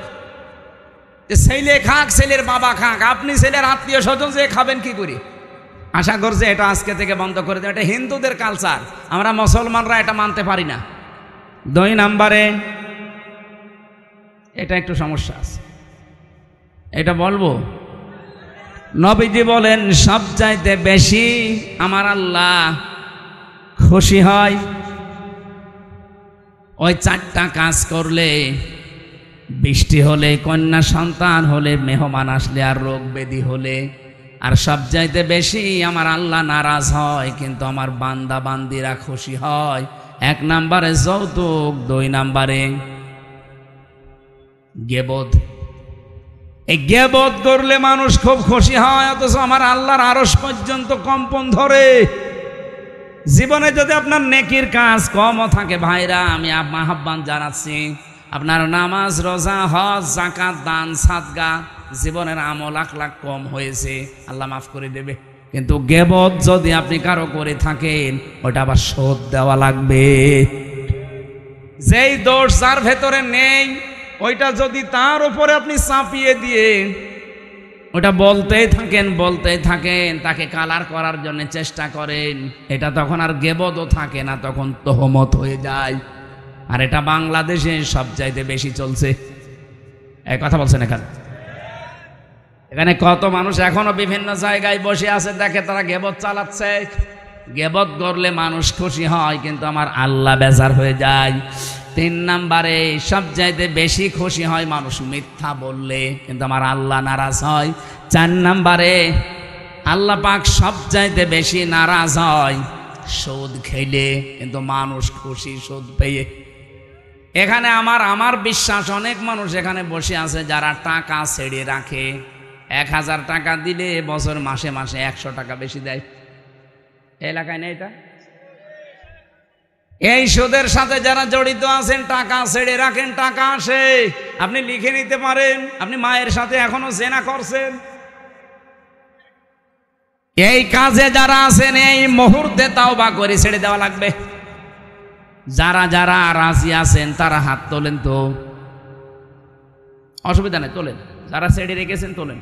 [SPEAKER 1] ছেলে খাক, ছেলের বাবা খাক, আপনি ছেলের আত্মীয় স্বজন যে খাবেন কি করে? আশা করছে এটা আজকে থেকে বন্ধ করে দেয়। এটা হিন্দুদের কালচার, আমরা মুসলমানরা এটা মানতে পারি না। 2 নম্বরে এটা একটু সমস্যা আছে, এটা বলবো। নবীজি বলেন, সবচাইতে বেশি আমার আল্লাহ খুশি হয় ওই 4টা কাজ করলে। বৃষ্টি হলে, কন্যা সন্তান হলে, মেহমান আসলে, আর রোগ ব্যাধি হলে। আর সবচাইতে বেশি আমার আল্লাহ নারাজ হয়, কিন্তু আমার বান্দা বান্দিরা খুশি হয়। 1 নম্বরে যৌতুক, 2 নম্বরে গীবত। এই গীবত করলে মানুষ খুব খুশি হয়, অথচ আমার আল্লাহর আরশ পর্যন্ত কম্পন ধরে। জীবনে যদি আপনার নেকির কাজ কমও থাকে, ভাইরা আমি আহ্বান জানাচ্ছি, আপনার নামাজ, রোজা, হজ, যাকাত, দান, সাদগা, জীবনের আমল আখলাক কম হয়েছে, আল্লাহ মাফ করে দেবে। কিন্তু গীবত যদি আপনি কারো করে থাকেন, ওটা আবার শোধ দেওয়া লাগবে। যেই দোষ যার ভেতরে নেই, ওইটা যদি তার উপরে আপনি চাপিয়ে দিয়ে ওটা বলতেই থাকেন, তাকে কালার করার জন্য চেষ্টা করেন, এটা তখন আর গীবতও থাকে না, তখন তোহমত হয়ে যায়। আর এটা বাংলাদেশে সবচাইতে বেশি চলছে। এই কথা বলছেন এখানে কত মানুষ এখনো বিভিন্ন জায়গায় বসে আছে, দেখে তারা গীবত চালাচ্ছে। গীবত করলে মানুষ খুশি হয়, কিন্তু আমার আল্লাহ বেজার হয়ে যায়। 3 নম্বরে সবচাইতে বেশি খুশি হয় মানুষ মিথ্যা বললে, কিন্তু আমার আল্লাহ নারাজ হয়। 4 নম্বরে আল্লাহ পাক সবচাইতে বেশি নারাজ হয় সুদ খেলে, কিন্তু মানুষ খুশি সুদ পেয়ে। এখানে আমার বিশ্বাস অনেক মানুষ এখানে বসে আছে যারা টাকা ছেড়ে রাখে। 1000 টাকা দিলে বছর মাসে মাসে 100 টাকা বেশি দেয়। এলাকায় নেই এটা? এই সুদের সাথে যারা জড়িত আছেন, টাকা ছেড়ে রাখেন, টাকা আসে, আপনি লিখে নিতে পারেন আপনি মায়ের সাথে এখনো জেনা করছেন। এই কাজে যারা আছেন, এই মুহূর্তে তাওবা করে ছেড়ে দেওয়া লাগবে। যারা যারা রাজি আছেন তারা হাত তোলেন তো, অসুবিধা নেই, তোলেন। যারা ছেড়ে রেখেছেন তোলেন।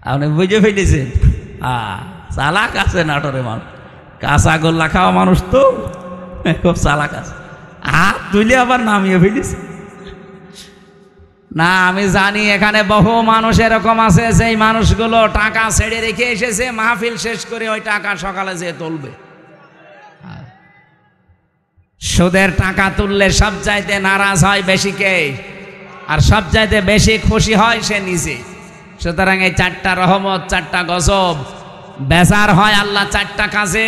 [SPEAKER 1] আপনি বুঝে ফেলেছেন, চালাক আছে নাটোরে মানুষ, কাঁচা গোল্লা খাওয়া মানুষ তো খুব চালাক আছে। হাত তুলে আবার নামিয়ে ফেলিস। না, আমি জানি এখানে বহু মানুষ এরকম আছে, সেই মানুষগুলো টাকা ছেড়ে রেখে এসেছে, মাহফিল শেষ করে ওই টাকা সকালে যেয়ে তুলবে। সুদের টাকা তুললে সব চাইতে নারাজ হয় বেশি কে? আর সব চাইতে বেশি খুশি হয় সে নিজে। সুতরাং এই 4টা রহমত, 4টা গজব বেজার হয় আল্লাহ 4টা কাজে,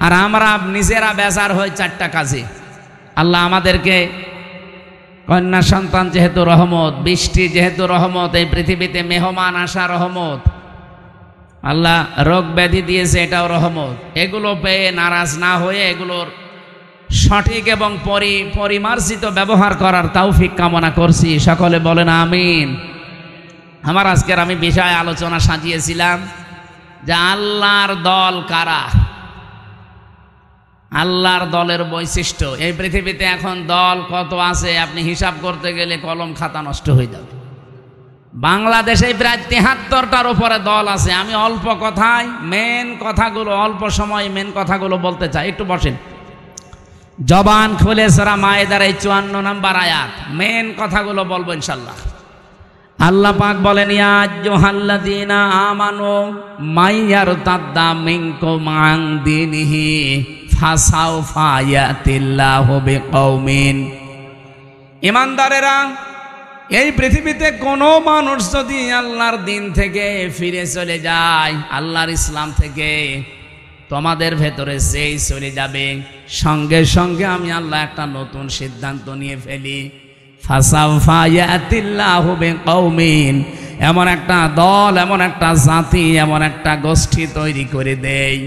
[SPEAKER 1] আর আমরা নিজেরা বেজার হই 4টা কাজে। আল্লাহ আমাদেরকে কন্যা সন্তান যেহেতু রহমত, বৃষ্টি যেহেতু রহমত, এই পৃথিবীতে মেহমান আসা রহমত, আল্লাহ রোগ ব্যাধি দিয়েছে এটাও রহমত। এগুলো পেয়ে নারাজ না হয়ে এগুলোর সঠিক এবং পরিমার্জিত ব্যবহার করার তৌফিক কামনা করছি। সকলে বলেন আমিন। আমার আজকের আমি বিষয় আলোচনা সাজিয়েছিলাম যে আল্লাহর দল কারা, আল্লাহর দলের বৈশিষ্ট্য। এই পৃথিবীতে এখন দল কত আছে আপনি হিসাব করতে গেলে কলম খাতা নষ্ট হয়ে যাবে। বাংলাদেশে প্রায় 73টার উপরে দল আছে। আমি অল্প কথায় মেন কথাগুলো, অল্প সময় মেন কথাগুলো বলতে চাই। একটু বসেন, জবান খুলে সূরা মায়েদার এই 54 নম্বর আয়াত, মেন কথাগুলো বলবো ইনশাল্লাহ। আল্লাহ পাক বলেন, ইয়া আইয়ুহাল্লাযীনা আমানু মাইয়ারতাদ্দা মিনকুম আন দীনিহি ফাসাউফা ইয়াতিল্লাহু বিকওমিন। ঈমানদারেরা, এই পৃথিবীতে কোনো মানুষ যদি আল্লাহর দিন থেকে ফিরে চলে যায়, আল্লাহর ইসলাম থেকে, তোমাদের ভেতরে যেই চলে যাবে, সঙ্গে সঙ্গে আমি আল্লাহ একটা নতুন সিদ্ধান্ত নিয়ে ফেলি। ফাসাউফা ইয়াতিল্লাহু বিকওমিন, এমন একটা দল, এমন একটা জাতি, এমন একটা গোষ্ঠী তৈরি করে দেই,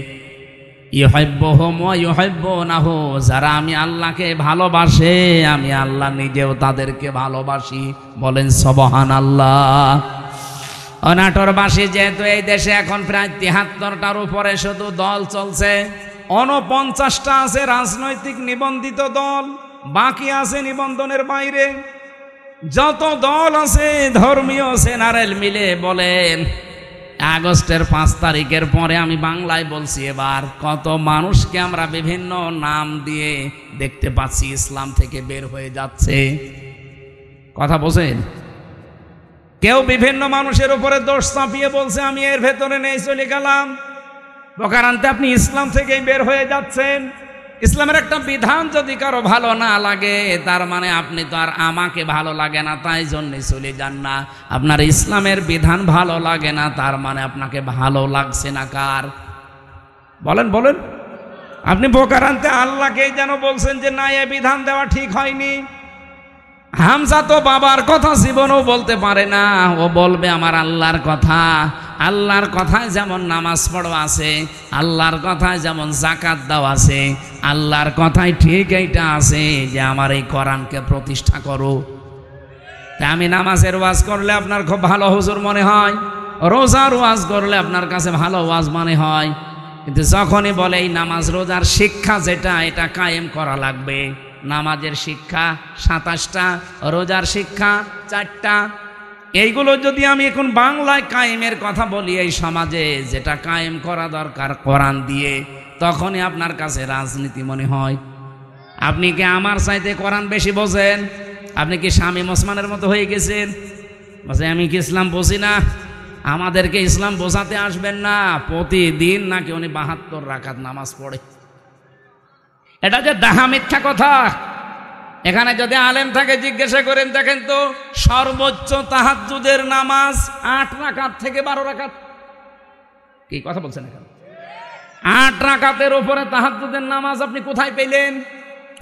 [SPEAKER 1] ইউহিব্বুহুম ওয়া ইউহিব্বুনাহু, যারা আমি আল্লাহকে ভালোবাসে, আমি আল্লাহ নিজেও তাদেরকে ভালোবাসি। বলেন সুবহানাল্লাহ। অনাটোরবাসী যেহেতু এই দেশে এখন প্রায় 73টার উপরে শুধু দল চলছে, 49টা আছে রাজনৈতিক নিবন্ধিত দল, বাকি আছে নিবন্ধনের বাইরে। যত দল আছে ধর্মীয় জেনারেল মিলে বলেন, আগস্টের 5 তারিখের পরে আমি বাংলায় বলছি, এবার কত মানুষকে আমরা বিভিন্ন নাম দিয়ে দেখতে পাচ্ছি ইসলাম থেকে বের হয়ে যাচ্ছে। কথা বোঝেন? কেউ বিভিন্ন মানুষের উপরে দোষ চাপিয়ে বলছে আমি এর ভেতরে নেই, চলে গেলাম। প্রকারান্তে আপনি ইসলাম থেকেই বের হয়ে যাচ্ছেন। ইসলামের একটা বিধান যদি কারো ভালো না লাগে, তার মানে আপনি তো আর আমাকে ভালো লাগে না তাই জন্যে চলে যান না। আপনার ইসলামের বিধান ভালো লাগে না, তার মানে আপনাকে ভালো লাগছে না কার? বলেন বলেন। আপনি প্রকারান্তে আল্লাহকেই যেন বলছেন যে না, এ বিধান দেওয়া ঠিক হয়নি। হামজা তো বাবার কথা জীবনও বলতে পারে না, ও বলবে আমার আল্লাহর কথা। আল্লাহর কথায় যেমন নামাজ পড়ো আছে, আল্লাহর কথায় যেমন যাকাত দাও আছে, আল্লাহর কথায় ঠিক এইটা আছে যে আমার এই কোরআনকে প্রতিষ্ঠা করো। তা আমি নামাজের ওয়াজ করলে আপনার খুব ভালো হুজুর মনে হয়, রোজার ওয়াজ করলে আপনার কাছে ভালো ওয়াজ মনে হয়, কিন্তু যখনই বলে এই নামাজ রোজার শিক্ষা যেটা, এটা কায়েম করা লাগবে। নামাজের শিক্ষা 27টা, রোজার শিক্ষা 4টা। এইগুলো যদি আমি এখন বাংলায় কায়েমের কথা বলি এই সমাজে, যেটা কায়েম করা দরকার কোরআন দিয়ে, তখনই আপনার কাছে রাজনীতি মনে হয়। আপনি কি আমার চাইতে কোরআন বেশি বোঝেন? আপনি কি শামীম ওসমানের মতো হয়ে গেছেন? বলছে আমি কি ইসলাম বুঝি না? আমাদেরকে ইসলাম বোঝাতে আসবেন না। প্রতিদিন নাকি উনি 72 রাকাত নামাজ পড়ে। এটা যে ডাহা মিথ্যা কথা। এখানে যদি আলেম থাকে জিজ্ঞাসা করেন, দেখেন তো সর্বোচ্চ তাহাজ্জুদের নামাজ 8 রাকাত থেকে 12 রাকাত। কি কথা বলছেন? এখানে 8 রাকাতের উপরে তাহাজ্জুদের নামাজ আপনি কোথায় পেলেন?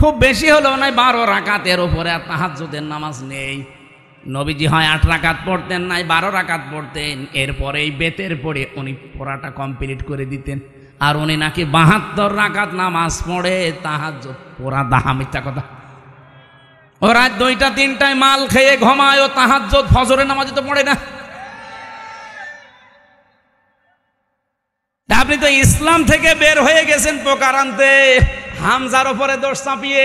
[SPEAKER 1] খুব বেশি হলেও নাই 12 রাকাতের উপরে আর তাহাজ্জুদের নামাজ নেই। নবীজি হয় 8 রাকাত পড়তেন, নাই 12 রাকাত পড়তেন। এরপরে এই বেতের পড়ে উনি পড়াটা কমপ্লিট করে দিতেন। আর উনি নাকি 72 রাকাত নামাজ পড়ে তাহাজ্জুদ। ওরা দাহা মিথ্যা কথা। ও রাত 2টা 3টায় মাল খেয়ে ঘুমায়, ও তাহাজ্জুদ ফজরের নামাজ তো পড়ে না। আপনি তো ইসলাম থেকে বের হয়ে গেছেন প্রকারান্তে হামজার উপরে দোষ চাপিয়ে,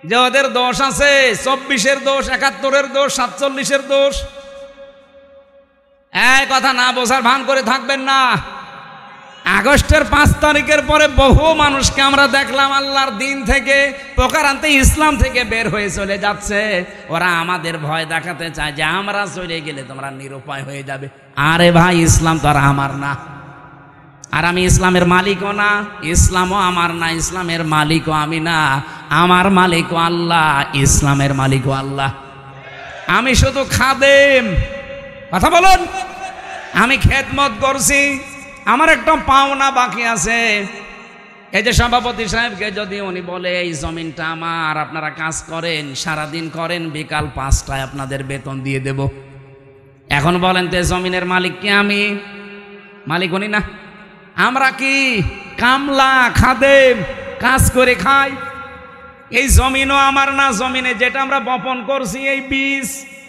[SPEAKER 1] যে ওদের দোষ আছে, 24-এর দোষ, 71-এর দোষ, 47-এর দোষ। এই কথা না বোঝার ভান করে থাকবেন না। আগস্টের 5 তারিখের পরে বহু মানুষকে আমরা দেখলাম আল্লাহর দিন থেকে প্রকারান্তে ইসলাম থেকে বের হয়ে চলে যাচ্ছে। ওরা আমাদের ভয় দেখাতে চায় যে আমরা চলে গেলে তোমরা নিরুপায় হয়ে যাবে। আরে ভাই, ইসলাম তো আর আমার না, আর আমি ইসলামের মালিকও না, ইসলামও আমার না, ইসলামের মালিকও আমি না। আমার মালিকও আল্লাহ, ইসলামের মালিকও আল্লাহ। আমি শুধু খাদেম। কথা বলুন, আমি খেদমত করছি, আমার একটা পাওনা বাকি আছে। এই যে সভাপতি সাহেবকে যদি উনি বলে এই জমিনটা আমার, আপনারা কাজ করেন, সারাদিন করেন, বিকাল 5টায় আপনাদের বেতন দিয়ে দেব। এখন বলেন তো জমিনের মালিক কি আমি? মালিক উনি না, আমরা কি কামলা খাদেম, কাজ করে খাই। এই জমিনও আমার না, জমিনে যেটা আমরা বপন করছি, এই বীজ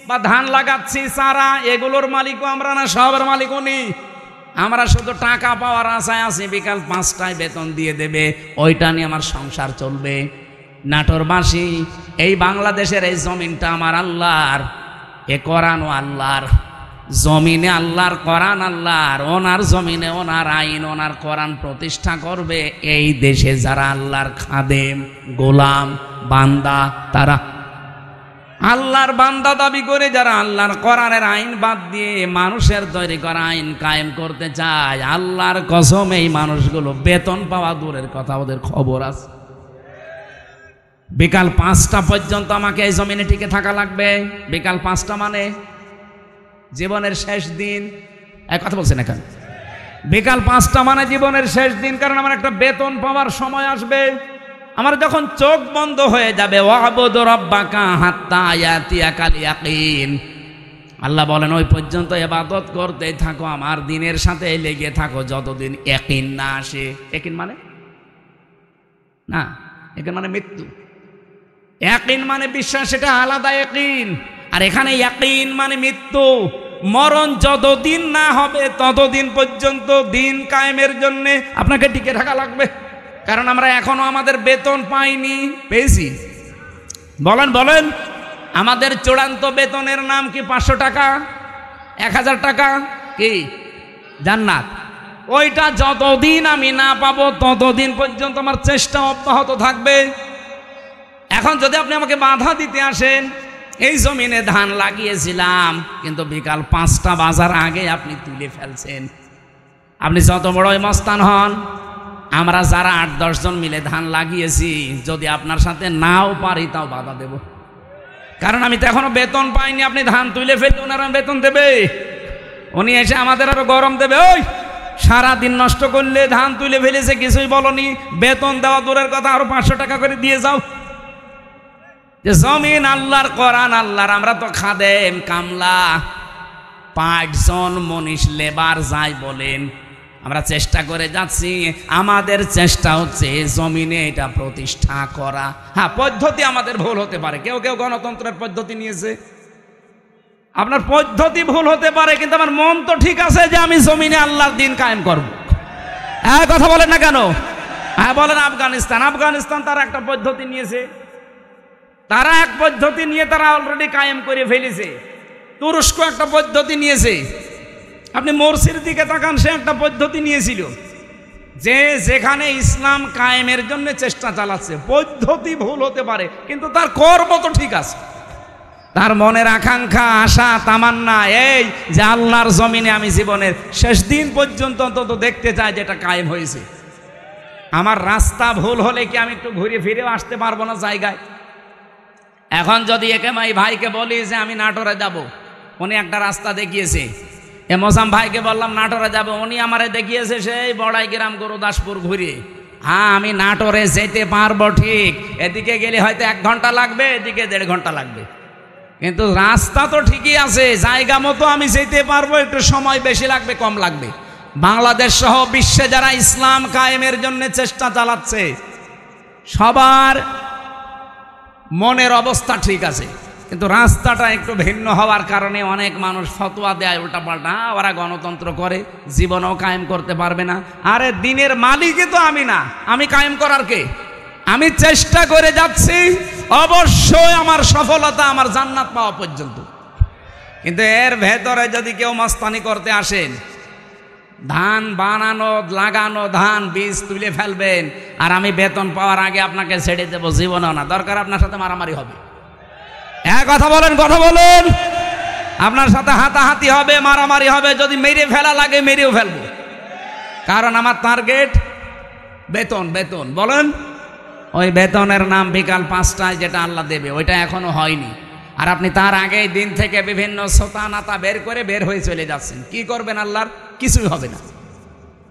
[SPEAKER 1] বা ধান লাগাচ্ছি, চারা, এগুলোর মালিকও আমরা না, সবের মালিক উনি। আমরা শুধু টাকা পাওয়ার আশায় আছি, বিকাল 5টায় বেতন দিয়ে দেবে, ওইটা নিয়ে আমার সংসার চলবে। নাটোরবাসী, এই বাংলাদেশের এই জমিনটা আমার আল্লাহর, এ কোরআনও আল্লাহর, জমিনে আল্লাহর, কোরআন আল্লাহর। ওনার জমিনে ওনার আইন, ওনার কোরআন প্রতিষ্ঠা করবে এই দেশে যারা আল্লাহর খাদেম, গোলাম, বান্দা, তারা আল্লাহর বান্দা দাবি করে যারা আল্লাহর কোরআনের আইন বাদ দিয়ে মানুষের তৈরি করা আইন কায়েম করতে চায়, আল্লাহর কসম এই মানুষগুলো বেতন পাওয়া দূরের কথা, ওদের খবর আছে। বিকাল 5টা পর্যন্ত আমাকে এই জমিনে টিকে থাকা লাগবে। বিকাল 5টা মানে জীবনের শেষ দিন। এক কথা বলছেন এখন, বিকাল 5টা মানে জীবনের শেষ দিন, কারণ আমার একটা বেতন পাওয়ার সময় আসবে। আমার যখন চোখ বন্ধ হয়ে যাবে, ওয়াবুদ রাব্বাকা হাত্তা ইয়াতিয়াকাল ইয়াকিন, আল্লাহ বলেন ওই পর্যন্ত ইবাদত করতেই থাকো, আমার দিনের সাথে লেগে থাকো যতদিন ইয়াকিন না আসে। ইয়াকিন মানে না, ইয়াকিন মানে মৃত্যু। ইয়াকিন মানে বিশ্বাস, সেটা আলাদা ইয়াকিন। আর এখানে ইয়াকিন মানে মৃত্যু, মরণ যতদিন না হবে ততদিন পর্যন্ত দিন কায়েমের জন্য আপনাকে টিকে থাকা লাগবে। কারণ আমরা এখনো আমাদের বেতন পাইনি। পেয়েছি? বলেন বলেন, আমাদের চূড়ান্ত বেতনের নাম কি? 500 টাকা, 1000 টাকা, কি জান্নাত। ওইটা যতদিন আমি না পাবো ততদিন পর্যন্ত আমার চেষ্টা অব্যাহত থাকবে। এখন যদি আপনি আমাকে বাধা দিতে আসেন, এই জমিনে ধান লাগিয়েছিলাম কিন্তু বিকাল 5টা বাজার আগে আপনি তুলে ফেলছেন, আপনি যত বড়ই মস্তান হন, আমরা যারা 8-10 জন মিলে ধান লাগিয়েছি, যদি আপনার সাথে নাও পারি তাও বাধা দেব। কারণ আমি তো এখনো বেতন পাইনি। আপনি ধান তুলে ফেললে ওনারা বেতন দেবে, উনি এসে আমাদের আরো গরম দেবে। ওই সারাদিন নষ্ট করলে, ধান তুলে ফেলেছে, কিছুই বলনি, বেতন দেওয়া দূরের কথা, আরো 500 টাকা করে দিয়ে যাও। যে জমিন আল্লাহর, কোরআন আল্লাহর, আমরা তো খাদেম, কামলা, 5 জন মনীষ, লেবার যাই বলেন, আমরা চেষ্টা করে যাচ্ছি। আমাদের চেষ্টা হচ্ছে জমিনে এটা প্রতিষ্ঠা করা। হ্যাঁ, পদ্ধতি আমাদের ভুল হতে পারে, কেউ কেউ গণতন্ত্রের পদ্ধতি নিয়েছে, আপনার পদ্ধতি ভুল হতে পারে, কিন্তু আমার মন তো ঠিক আছে যে আমি জমিনে আল্লাহর দিন কায়েম করব। হ্যাঁ, কথা বলেন না কেন? হ্যাঁ বলেন। আফগানিস্তান তারা একটা পদ্ধতি নিয়েছে, তারা এক পদ্ধতি নিয়ে তারা অলরেডি কায়েম করে ফেলেছে। তুরস্ক একটা পদ্ধতি নিয়েছে, আপনি মোরসির দিকে তাকান, সে একটা পদ্ধতি নিয়েছিল যে যেখানে ইসলাম কায়েমের জন্য চেষ্টা চালাচ্ছে। পদ্ধতি ভুল হতে পারে কিন্তু তার কর্ম তো ঠিক আছে, তার মনের আকাঙ্ক্ষা, আশা, তামান্না এই যে আল্লাহর জমিনে আমি জীবনের শেষ দিন পর্যন্ত অন্তত দেখতে চাই যেটা কায়েম হয়েছে। আমার রাস্তা ভুল হলে কি আমি একটু ঘুরে ফিরেও আসতে পারবো না জায়গায়? এখন যদি একে ভাইকে বলি যে আমি নাটোরে যাব, উনি একটা রাস্তা দেখিয়েছে, এ মোসাম ভাইকে বললাম নাটোরে যাব, উনি আমারে দেখিয়েছে সেই বড়াই গ্রাম গুরুদাসপুর ঘুরে। হ্যাঁ, আমি নাটোরে যেতে পারবো ঠিক, এদিকে গেলে হয়তো 1 ঘন্টা লাগবে, এদিকে 1.5 ঘন্টা লাগবে, কিন্তু রাস্তা তো ঠিকই আছে, জায়গা মতো আমি যেতে পারবো। একটু সময় বেশি লাগবে, কম লাগবে। বাংলাদেশ সহ বিশ্বে যারা ইসলাম কায়েমের জন্য চেষ্টা চালাচ্ছে, সবার মনের অবস্থা ঠিক আছে, কিন্তু রাস্তাটা একটু ভিন্ন হওয়ার কারণে অনেক মানুষ ফতোয়া দেয় উল্টাপাল্টা, ওরা গণতন্ত্র করে, জীবনও কায়েম করতে পারবে না। আরে দিনের মালিকই তো আমি না, আমি কায়েম করার কে? আমি চেষ্টা করে যাচ্ছি, অবশ্যই আমার সফলতা আমার জান্নাত পাওয়া পর্যন্ত। কিন্তু এর ভেতরে যদি কেউ মস্তানি করতে আসেন, ধান বানানো লাগানো, ধান বীজ তুলে ফেলবেন, আর আমি বেতন পাওয়ার আগে আপনাকে ছেড়ে দেবো, জীবনেও না। দরকার আপনার সাথে মারামারি হবে। কথা বলেন, কথা বলেন। আপনার সাথে হাতাহাতি হবে, মারামারি হবে। যদি মেরে ফেলা লাগে মেরেও ফেলবো, কারণ আমার টার্গেট বেতন। বেতন বলেন, ওই বেতনের নাম বিকাল 5টায় যেটা আল্লাহ দেবে, ওইটা এখনো হয়নি। আর আপনি তার আগেই দিন থেকে বিভিন্ন সোতা নাতা বের করে বের হয়ে চলে যাচ্ছেন। কি করবেন? আল্লাহর কিছুই হবে না।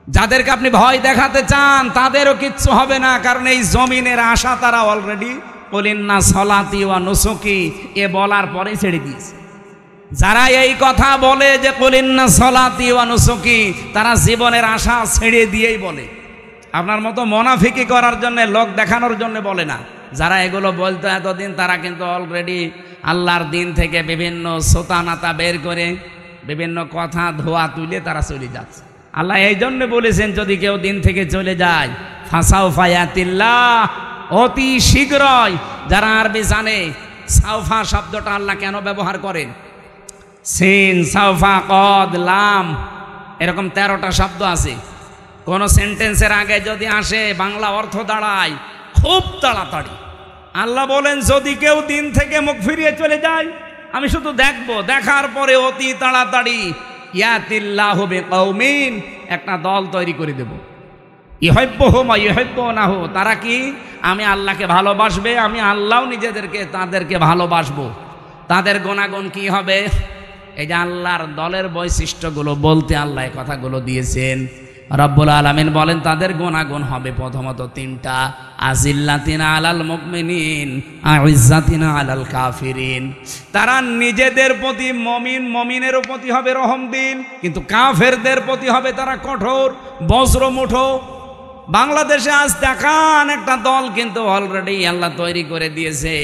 [SPEAKER 1] যাদেরকে আপনি ভয় দেখাতে চান তাদেরও কিচ্ছু হবে না, কারণ এই জমিনের আশা তারা অলরেডি কুলিন্না সলাতি ওয়া নুসুকি এ বলার পরেই ছেড়ে দিয়েছে। যারা এই কথা বলে যে কুলিন্না সলাতি ওয়া নুসুকি, তারা জীবনের আশা ছেড়ে দিয়েই বলে। আপনার মতো মুনাফিকি করার জন্য, লোক দেখানোর জন্য বলে না। যারা এগুলো বলতো এতদিন, তারা কিন্তু অলরেডি আল্লাহর দিন থেকে বিভিন্ন সোতা নাতা বের করে বিভিন্ন কথা ধোয়া তুলে তারা চলে যাচ্ছে। আল্লাহ এই জন্য বলেছেন, যদি কেউ দিন থেকে চলে যায়, ফাসাউফা ইয়াতিল্লাহ, অতি শীঘ্রই। যারা আরবি জানে, সাউফা শব্দটা আল্লাহ কেন ব্যবহার করেন? সিন, সাউফা, কদ, লাম, এরকম 13টা শব্দ আছে। কোন সেন্টেন্সের আগে যদি আসে, বাংলা অর্থ দাঁড়ায় খুব তাড়াতাড়ি। আল্লাহ বলেন, যদি কেউ দিন থেকে মুখ ফিরিয়ে চলে যায়, আমি শুধু দেখবো, দেখার পরে অতি তাড়াতাড়ি ইয়াতিল্লাহু বিকৌমিন, একটা দল তৈরি করে দেব। ইউহিব্বুহুম ওয়া ইউহিব্বুনাহু, তারা কি? আমি আল্লাহকে ভালোবাসবে, আমি আল্লাহও তাদেরকে ভালোবাসবো। তাদের গুণাগুণ কি হবে? এই যে আল্লাহর দলের বৈশিষ্ট্যগুলো বলতে আল্লাহ এই কথাগুলো দিয়েছেন। রব্বুল আলামিন বলেন, তাদের গুণাগুণ হবে প্রথমত 3টা। আজিল্লাতিনা আলাল মুমিনিন, আইজ্জাতিনা আলাল কাফিরিন। তারা নিজেদের প্রতি মমিনের প্রতি হবে রহমদিল, কিন্তু কাফেরদের প্রতি হবে তারা কঠোর বজ্রমুঠো। বাংলাদেশে আজ দেখান একটা দল কিন্তু অলরেডি আল্লাহ তৈরি করে দিয়েছে,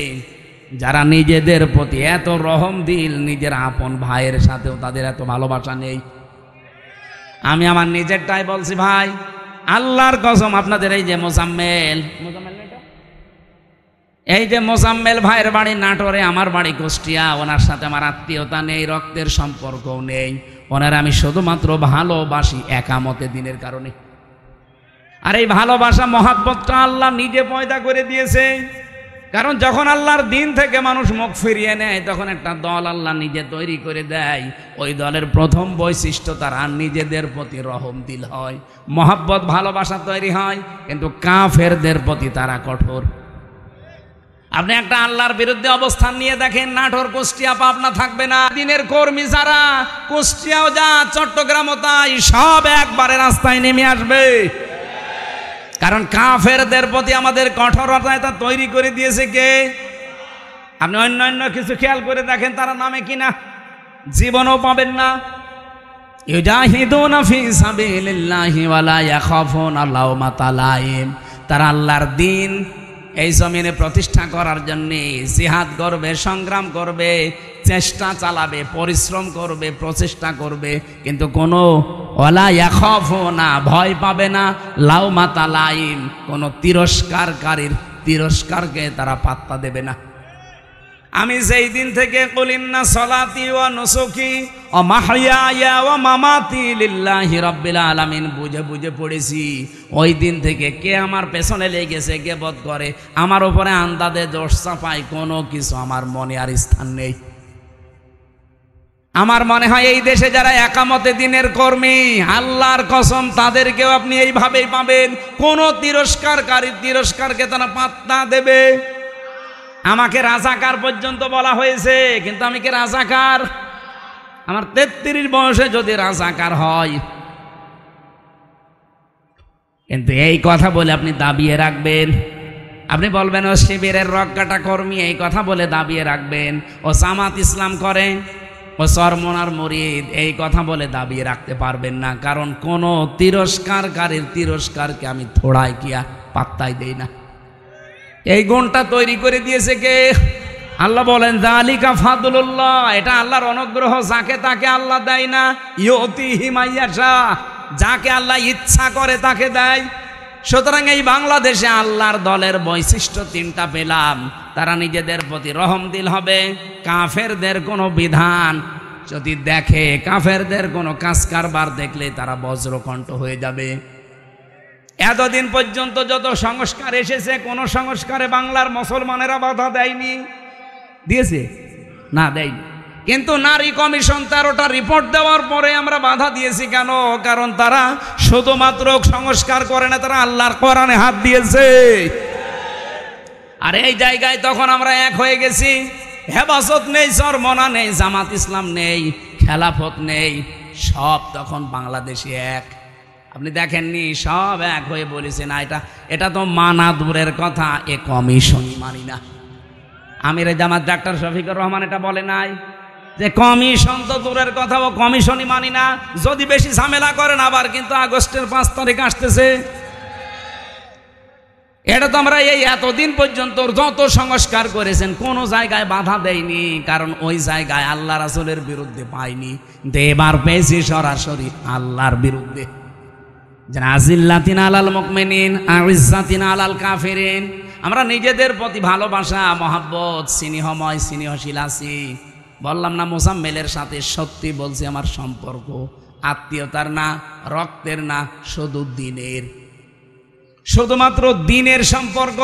[SPEAKER 1] যারা নিজেদের প্রতি এত রহমদিল, নিজের আপন ভাইয়ের সাথেও তাদের এত ভালোবাসা নেই। আমি আমার নিজেরটাই বলছি ভাই, আল্লাহর কসম। আপনাদের এই যে মোজাম্মেল ভাইয়ের বাড়ি নাটোরে, আমার বাড়ি কুষ্টিয়া, ওনার সাথে আমার আত্মীয়তা নেই, রক্তের সম্পর্কও নেই। ওনার আমি শুধুমাত্র ভালোবাসি একামতে দিনের কারণে। আর এই ভালোবাসা মহাব্বতটা আল্লাহ নিজে পয়দা করে দিয়েছে। কারণ যখন আল্লাহর দিন থেকে মানুষ মুখ ফিরিয়ে নেয়, তখন একটা দল আল্লাহ নিজে তৈরি করে দেয়। ওই দলের প্রথম বৈশিষ্ট্য, তারা নিজেদের প্রতি রহমদিল হয়, মহাব্বত ভালোবাসা তৈরি হয়, কিন্তু কাফেরদের প্রতি তারা কঠোর। আপনি একটা আল্লাহর বিরুদ্ধে অবস্থান নিয়ে দেখেন, নাটোর, কুষ্টিয়া, পাবনা থাকবে না। দিনের কর্মী যারা কুষ্টিয়াও যা, চট্টগ্রামও তাই, সব একবারে রাস্তায় নেমে আসবে। কারণ কাফেরদের প্রতি আমাদের কঠোরতা এটা তৈরি করে দিয়েছে কে? আপনি অন্য কিছু খেয়াল করে দেখেন, তারা নামে কিনা জীবনও পাবেন না। ইউজাহিদুনা ফি সাবিলিল্লাহি ওয়া লা ইয়াখাফুনা লাওমাতা লাইম। তারা আল্লাহর দিন এই জমিনে প্রতিষ্ঠা করার জন্য জিহাদ করবে, সংগ্রাম করবে, চেষ্টা চালাবে, পরিশ্রম করবে, প্রচেষ্টা করবে, কিন্তু কোনো ওয়ালা ইয়াখাফুনা, ভয় পাবে না, লাওমাতা লাইম, কোনো তিরস্কারকারীর তিরস্কারকে তারা পাত্তা দেবে না। আমি যেই দিন থেকে কুলিন্না সলাতি ওয়া নুসুকি ওয়া মাহইয়ায়া ওয়া মামাতি লিল্লাহি রাব্বিল আলামিন বুঝে বুঝে পড়েছি, ওই দিন থেকে কে আমার পেছনে লেগেছে, গীবত করে, আমার উপরে আন্দাজে দোষ চাপায়, কোনো কিছু আমার মনে আর স্থান নেই। আমার মনে হয় এই দেশে যারা একামতে দিনের কর্মী, আল্লাহর কসম তাদেরকেও আপনি এইভাবেই পাবেন। কোন তিরস্কারকারী তিরস্কারকে তারা পাত্তা দেবে। আমাকে রাজাকার পর্যন্ত বলা হয়েছে, কিন্তু আমি কি রাজাকার? আমার 33 বয়সে যদি রাজাকার হয়, কিন্তু এই কথা বলে আপনি দাবিয়ে রাখবেন, আপনি বলবেন ও শিবিরের রক্ষাটা কর্মী, এই কথা বলে দাবিয়ে রাখবেন। ও জামাত ইসলাম করে, ও চরমনার মুরিদ, এই কথা বলে দাবিয়ে রাখতে পারবেন না। কারণ কোন তিরস্কারকারীর তিরস্কারকে আমি থোড়াই কিয়া পাত্তাই দেই না। এই গুণটা তৈরি করে দিয়েছে কে? আল্লাহ বলেন যালিকা ফাদলুল্লাহ, এটা আল্লাহর অনুগ্রহ, যাকে তাকে আল্লাহ দেয় না। ইউতিহি মাইয়াশা, যাকে আল্লাহ ইচ্ছা করে তাকে দেয়। সুতরাং এই বাংলাদেশে আল্লাহর দলের বৈশিষ্ট্য 3টা পেলাম। তারা নিজেদের প্রতি রহমদিল হবে, কাফেরদের কোনো বিধান যদি দেখে কাফেরদের কোনো কাজ কারবার দেখলে তারা বজ্রকণ্ঠ হয়ে যাবে। এতদিন পর্যন্ত যত সংস্কার এসেছে কোন সংস্কারে বাংলার মুসলমানেরা বাধা দেয়নি, দিয়েছে না? দেয়নি। কিন্তু নারী কমিশন 13টা রিপোর্ট দেওয়ার পরে আমরা বাধা দিয়েছি কেন? কারণ তারা শুধুমাত্র সংস্কার করে না, তারা আল্লাহর কোরআনে হাত দিয়েছে। আর এই জায়গায় তখন আমরা এক হয়ে গেছি। হেফাজত নেই, চরমনা নেই, জামাত ইসলাম নেই, খেলাফত নেই, সব তখন বাংলাদেশে এক। আপনি দেখেননি, সব এক হয়ে বলেছে না এটা তো মানা দূরের কথা, এ কমিশনই মানি না। আমির জামাত ডাক্তার শফিকুর রহমান এটা বলে নাই যে কমিশন তো দূরের কথা, ও কমিশনই মানি না। যদি বেশি ঝামেলা করেন আবার কিন্তু আগস্টের 5 তারিখ আসতেছে। এটা তো আমরা এই এতদিন পর্যন্ত যত সংস্কার করেছেন কোনো জায়গায় বাধা দেয়নি, কারণ ওই জায়গায় আল্লাহ রাসূলের বিরুদ্ধে পাইনি। এবার পেয়েছি সরাসরি আল্লাহর বিরুদ্ধে। আজিল্লাতিন আলাল মুমিনিন আইজ্জাতিন আলাল কাফিরিন। আমরা নিজেদের প্রতি ভালোবাসা, মহাব্বত, স্নেহময় স্নেহশীল আছি। বললাম না মোজাম্মেলের সাথে সত্যি বলছি, আমার সম্পর্ক আত্মীয়তার না, রক্তের না, শুধু দিনের, শুধুমাত্র দিনের সম্পর্ক।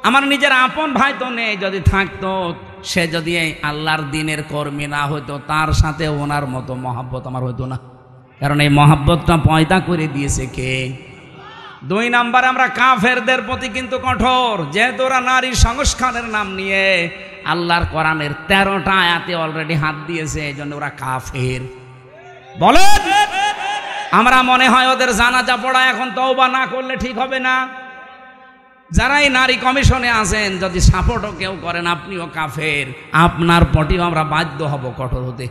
[SPEAKER 1] আমার নিজের আপন ভাই তো নেই, যদি থাকতো সে যদি আল্লাহর দিনের কর্মী না হইতো তার সাথে ওনার মতো মহাব্বত আমার হইতো না, কারণ এই মহাব্বতটা পয়দা করে দিয়েছে কে? 2 নাম্বার, আমরা কাফেরদের প্রতি কিন্তু কঠোর, যেহেতু ওরা নারী সংস্কারের নাম নিয়ে আল্লাহর কোরআনের 13টা আয়াতে অলরেডি হাত দিয়েছে, এই জন্য ওরা কাফের। বলেন, আমরা মনে হয় ওদের জানাজা পড়া এখন তওবা না করলে ঠিক হবে না? যারা এই নারী কমিশনে আছেন, যদি সাপোর্টও কেউ করেন আপনিও কাফের, আপনার প্রতিও আমরা বাধ্য হব কঠোর হতে।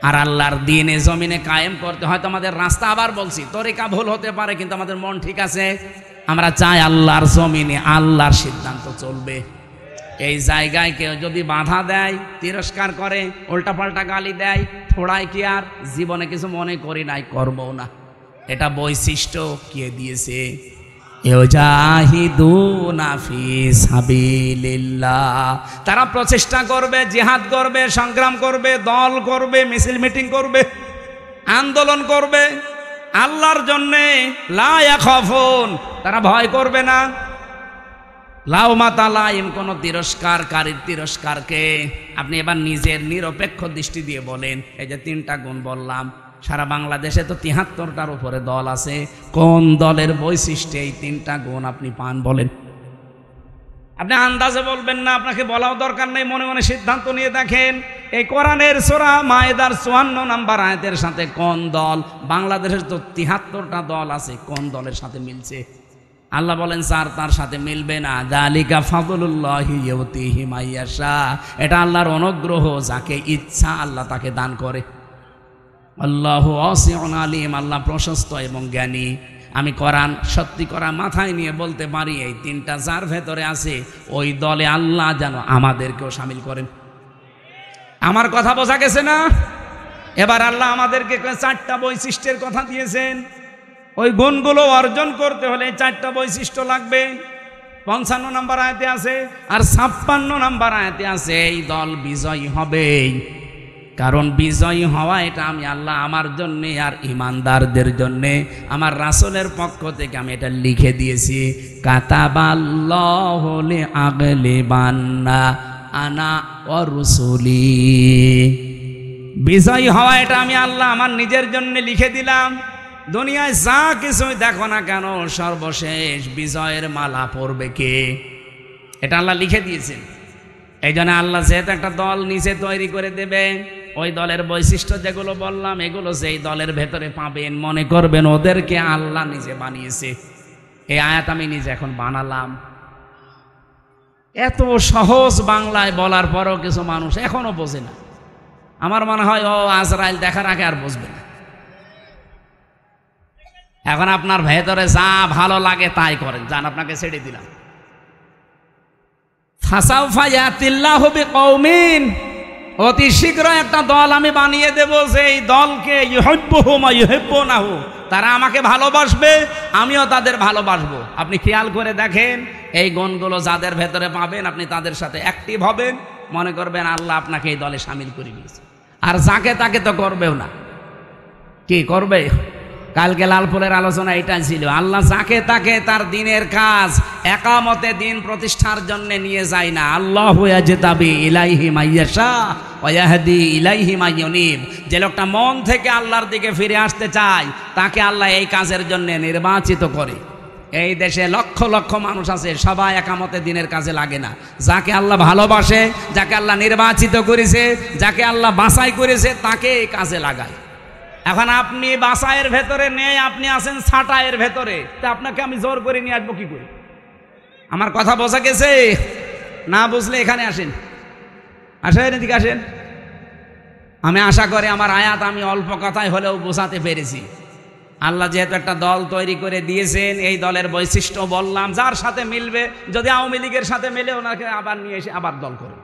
[SPEAKER 1] আর আল্লাহর দ্বীনে জমিনে কায়েম করতে হয়তো আমাদের রাস্তা, আবার বলছি, তরিকা ভুল হতে পারে, কিন্তু আমাদের মন ঠিক আছে। আমরা চাই আল্লাহর জমিনে আল্লাহর সিদ্ধান্ত চলবে। এই জায়গায় কেউ যদি বাধা দেয়, তিরস্কার করে, উল্টাপাল্টা গালি দেয়, থোড়াই কি আর জীবনে কিছু মনে করি নাই, করবো না। এটা বৈশিষ্ট্য কে দিয়েছে? ইউজাহিদুনা ফি সাবিলিল্লাহ। তারা প্রচেষ্টা করবে, জিহাদ করবে, সংগ্রাম করবে, দল করবে, মিছিল মিটিং করবে, আন্দোলন করবে আল্লাহর জন্যে। লা ইয়াখাফুন, তারা ভয় করবে না। লাউমাতা লাইম, কোন তিরস্কারকারীর তিরস্কারকে আপনি এবার নিজের নিরপেক্ষ দৃষ্টি দিয়ে বলেন। এই যে 3টা গুণ বললাম, সারা বাংলাদেশে তো 73টার উপরে দল আছে। কোন দলের বৈশিষ্ট্যে এই 3টা গুণ আপনি পান বলেন? আপনি আন্দাজে বলবেন না, আপনাকে বলাও দরকার নেই, মনে মনে সিদ্ধান্ত নিয়ে দেখেন এই কোরআনের সূরা মায়েদার 54 নম্বর আয়াতের সাথে কোন দল, বাংলাদেশের তো 73টা দল আছে, কোন দলের সাথে মিলছে? আল্লাহ বলেন স্যার তার সাথে মিলবে না। যালিকা ফাদলুল্লাহি ইউতিহি মাইয়াশা, এটা আল্লাহর অনুগ্রহ, যাকে ইচ্ছা আল্লাহ তাকে দান করে। আল্লাহু ওয়াসিউন আলিম, আল্লাহ প্রশস্ত এবং জ্ঞানী। আমি কোরআন সত্যি করা মাথায় নিয়ে বলতে পারি, এই 3টা যার ভেতরে আছে ওই দলে আল্লাহ যেন আমাদেরকেও শামিল করেন। আমার কথা বোঝা গেছে না? এবার আল্লাহ আমাদেরকে 4টা বৈশিষ্ট্যের কথা দিয়েছেন। ওই গুণগুলো অর্জন করতে হলে 4টা বৈশিষ্ট্য লাগবে। 55 নম্বর আয়াতে আছে, আর 56 নম্বর আয়াতে আছে এই দল বিজয়ী হবে। কারণ বিজয়ী হওয়া এটা আমি আল্লাহ আমার জন্যে আর ইমানদারদের জন্যে আমার রাসূলের পক্ষ থেকে আমি এটা লিখে দিয়েছি। কাতাবাল্লাহু লিআগলিবান্না আনা ওয়া রুসুলি। বিজয়ী হওয়া এটা আমি আল্লাহ আমার নিজের জন্য লিখে দিলাম। দুনিয়ায় যা কিছুই দেখো না কেন, সর্বশেষ বিজয়ের মালা পরবে কে? এটা আল্লাহ লিখে দিয়েছেন। এই জন্য আল্লাহ যেহেতু একটা দল নিচে তৈরি করে দেবে, ওই দলের বৈশিষ্ট্য যেগুলো বললাম এগুলো যেই দলের ভেতরে পাবেন, মনে করবেন ওদেরকে আল্লাহ নিজে বানিয়েছে। এই আয়াত আমি নিজে এখন বানালাম। এত সহজ বাংলায় বলার পরও কিছু মানুষ এখনো বোঝে না। আমার মনে হয় ও আজরাইল দেখার আগে আর বুঝবে না। এখন আপনার ভেতরে যা ভালো লাগে তাই করেন, যান, আপনাকে ছেড়ে দিলাম। ফাসাউফা ইয়াতিল্লাহু বিকওমিন, অতি শীঘ্র একটা দল আমি বানিয়ে দেব, সেই দলকে ইউহিব্বুহুম ওয়া ইউহিব্বুনাহু, তারা আমাকে ভালোবাসবে, আমিও তাদের ভালোবাসবো। আপনি খেয়াল করে দেখেন, এই গুণগুলো যাদের ভেতরে পাবেন আপনি তাদের সাথে অ্যাক্টিভ হবেন, মনে করবেন আল্লাহ আপনাকে এই দলে শামিল করে নিয়েছে। আর যাকে তাকে তো করবেও না। কি করবে? কালকে লালপুরের আলোচনা এটাই ছিল, আল্লাহ যাকে তাকে তার দিনের কাজ একামতে দিন প্রতিষ্ঠার জন্য নিয়ে যায় না। আল্লাহু ইয়াজতাবি ইলাইহি মাইয়াশা ওয়া ইয়াহদি ইলাইহি মাইয়ুনিব। যে লোকটা মন থেকে আল্লাহর দিকে ফিরে আসতে চায় তাকে আল্লাহ এই কাজের জন্য নির্বাচিত করে। এই দেশে লক্ষ লক্ষ মানুষ আছে, সবাই একামতে দিনের কাজে লাগে না। যাকে আল্লাহ ভালোবাসে, যাকে আল্লাহ নির্বাচিত করেছে, যাকে আল্লাহ বাছাই করেছে, তাকে এই কাজে লাগায়। এখন আপনি বাসায়ের ভেতরে নেই, আপনি আছেন ছাটায়ের ভেতরে, তা আপনাকে আমি জোর করে নিয়ে আসবো কি করে? আমার কথা বোঝা গেছে? না বুঝলে এখানে আসেন, আসেন এদিকে আসেন। আমি আশা করি আমার আয়াত আমি অল্প কথায় হলেও বোঝাতে পেরেছি। আল্লাহ যেহেতু একটা দল তৈরি করে দিয়েছেন, এই দলের বৈশিষ্ট্য বললাম, যার সাথে মিলবে, যদি আওয়ামী লীগের সাথে মেলে ওনাকে আবার নিয়ে এসে আবার দল করবে,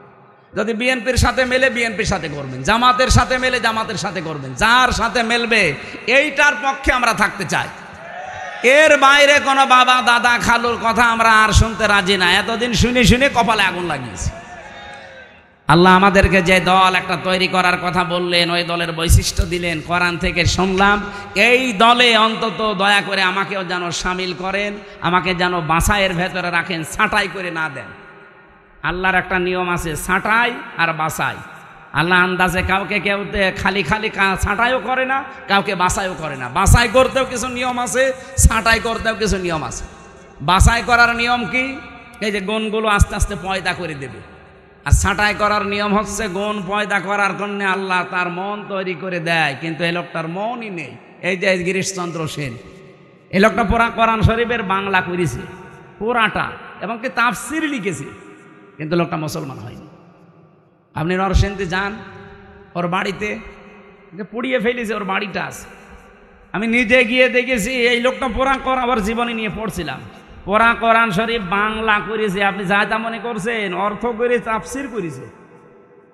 [SPEAKER 1] যদি বিএনপির সাথে মেলে বিএনপির সাথে করবেন, জামাতের সাথে মেলে জামাতের সাথে করবেন, যার সাথে মেলবে এইটার পক্ষে আমরা থাকতে চাই। এর বাইরে কোনো বাবা দাদা খালুর কথা আমরা আর শুনতে রাজি না। এতদিন শুনে শুনে কপালে আগুন লাগিয়েছি। আল্লাহ আমাদেরকে যে দল একটা তৈরি করার কথা বললেন, ওই দলের বৈশিষ্ট্য দিলেন, কোরআন থেকে শুনলাম। এই দলে অন্তত দয়া করে আমাকেও যেন সামিল করেন, আমাকে যেন বাছাইয়ের ভেতরে রাখেন, ছাঁটাই করে না দেন। আল্লাহর একটা নিয়ম আছে, ছাঁটাই আর বাছাই। আল্লাহ আন্দাজে কাউকে কেউ খালি খালি ছাঁটাইও করে না, কাউকে বাছাইও করে না। বাছাই করতেও কিছু নিয়ম আছে, ছাঁটাই করতেও কিছু নিয়ম আছে। বাছাই করার নিয়ম কি? এই যে গুণগুলো আস্তে আস্তে পয়দা করে দেবে। আর ছাঁটাই করার নিয়ম হচ্ছে গুণ পয়দা করার জন্য আল্লাহ তার মন তৈরি করে দেয়, কিন্তু এই লোকটার মনই নেই। এই যে গিরিশচন্দ্র সেন, এই লোকটা পুরা কোরআন শরীফের বাংলা করেছে পুরাটা, এবং কি তাফসির লিখেছে, কিন্তু লোকটা মুসলমান হয়নি। আপনি নরসিংদী যান, ওর বাড়িতে পুড়িয়ে ফেলেছে, ওর বাড়িটা আছে। আমি নিজে গিয়ে দেখেছি এই লোকটা পুরা আবার জীবনী নিয়ে পড়ছিলাম। পুরা কোরআন শরীফ বাংলা করেছে, আপনি যা তা মনে করছেন, অর্থ করে তাফসির করেছে।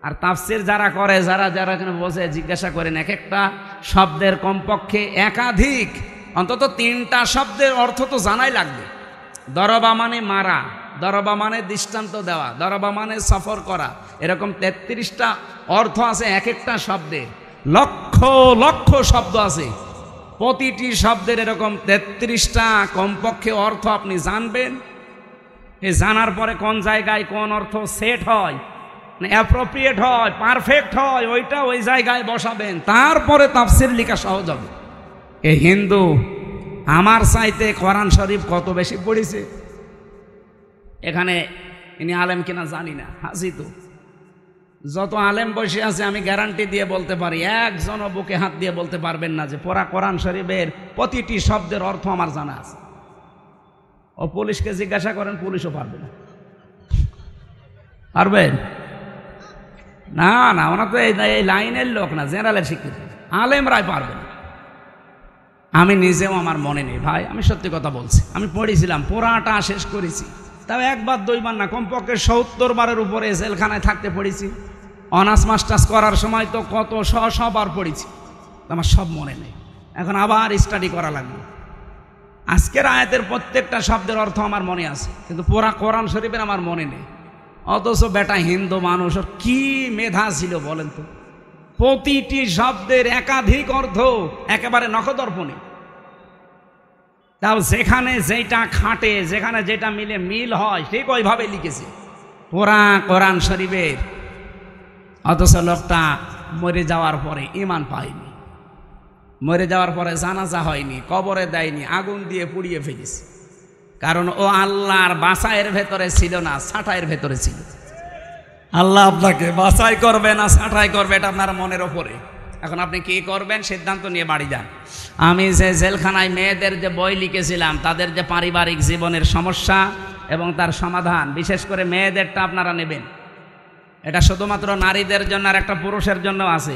[SPEAKER 1] আর তাফসির যারা করে, যারা যারা এখানে বসে জিজ্ঞাসা করেন, এক একটা শব্দের কমপক্ষে একাধিক অন্তত 3টা শব্দের অর্থ তো জানাই লাগবে। দরবা মানে মারা, দরবা মানে দৃষ্টান্ত দেওয়া, দরবা মানে সফর করা, এরকম 33টা অর্থ আছে এক একটা শব্দের। লক্ষ লক্ষ শব্দ আছে, প্রতিটি শব্দের এরকম 33টা কমপক্ষে অর্থ আপনি জানবেন। এই জানার পরে কোন জায়গায় কোন অর্থ সেট হয়, অ্যাপ্রোপ্রিয়েট হয়, পারফেক্ট হয়, ওইটা ওই জায়গায় বসাবেন, তারপরে তাফসির লেখা সহজ হবে। এই হিন্দু আমার চাইতে কোরআন শরীফ কত বেশি পড়েছে। এখানে ইনি আলেম কিনা জানি না, হাসি তো যত আলেম বসে আছে আমি গ্যারান্টি দিয়ে বলতে পারি, একজনও বুকে হাত দিয়ে বলতে পারবেন না যে পুরা কোরআন শরীফের প্রতিটি শব্দের অর্থ আমার জানা আছে। ও পুলিশকে জিজ্ঞাসা করেন, পুলিশও পারবে না। পারবেন না? না, ওরা তো এই লাইনের লোক না, জেনারেলের শিক্ষিত, আলেমরাই পারবে না। আমি নিজেও আমার মনে নেই ভাই, আমি সত্যি কথা বলছি। আমি পড়েছিলাম, পুরাটা শেষ করেছি, তাও একবার দুইবার না, কমপক্ষে 70 বারের উপরে জেলখানায় থাকতে পড়েছি। অনার্স মাস্টার্স করার সময় তো কত শবার পড়েছি, আমার সব মনে নেই। এখন আবার স্টাডি করা লাগবে। আজকের আয়াতের প্রত্যেকটা শব্দের অর্থ আমার মনে আছে, কিন্তু পুরা কোরআন শরীফের আমার মনে নেই। অথচ বেটা হিন্দু মানুষ, ওর কি মেধা ছিল বলেন তো, প্রতিটি শব্দের একাধিক অর্থ একেবারে নখদর্পণে। তাও যেখানে যেটা খাটে, যেখানে যেটা মিলে মিল হয়, ঠিক ওইভাবে লিখেছে পুরা কোরআন শরীফের। অথচ লোকটা মরে যাওয়ার পরে ঈমান পায়নি, মরে যাওয়ার পরে জানাজা হয়নি, কবরে দেয়নি, আগুন দিয়ে পুড়িয়ে ফেলেছে। কারণ ও আল্লাহর বাছাইয়ের ভেতরে ছিল না, ছাঁটাইয়ের ভেতরে ছিল। আল্লাহ আপনাকে বাছাই করবে না ছাঁটাই করবে, এটা আপনার মনের ওপরে। এখন আপনি কি করবেন সিদ্ধান্ত নিয়ে বাড়ি যান। আমি যে জেলখানায় মেয়েদের যে বই লিখেছিলাম, তাদের যে পারিবারিক জীবনের সমস্যা এবং তার সমাধান, বিশেষ করে মেয়েদেরটা আপনারা নেবেন। এটা শুধুমাত্র নারীদের জন্য আর একটা পুরুষের জন্য আছে।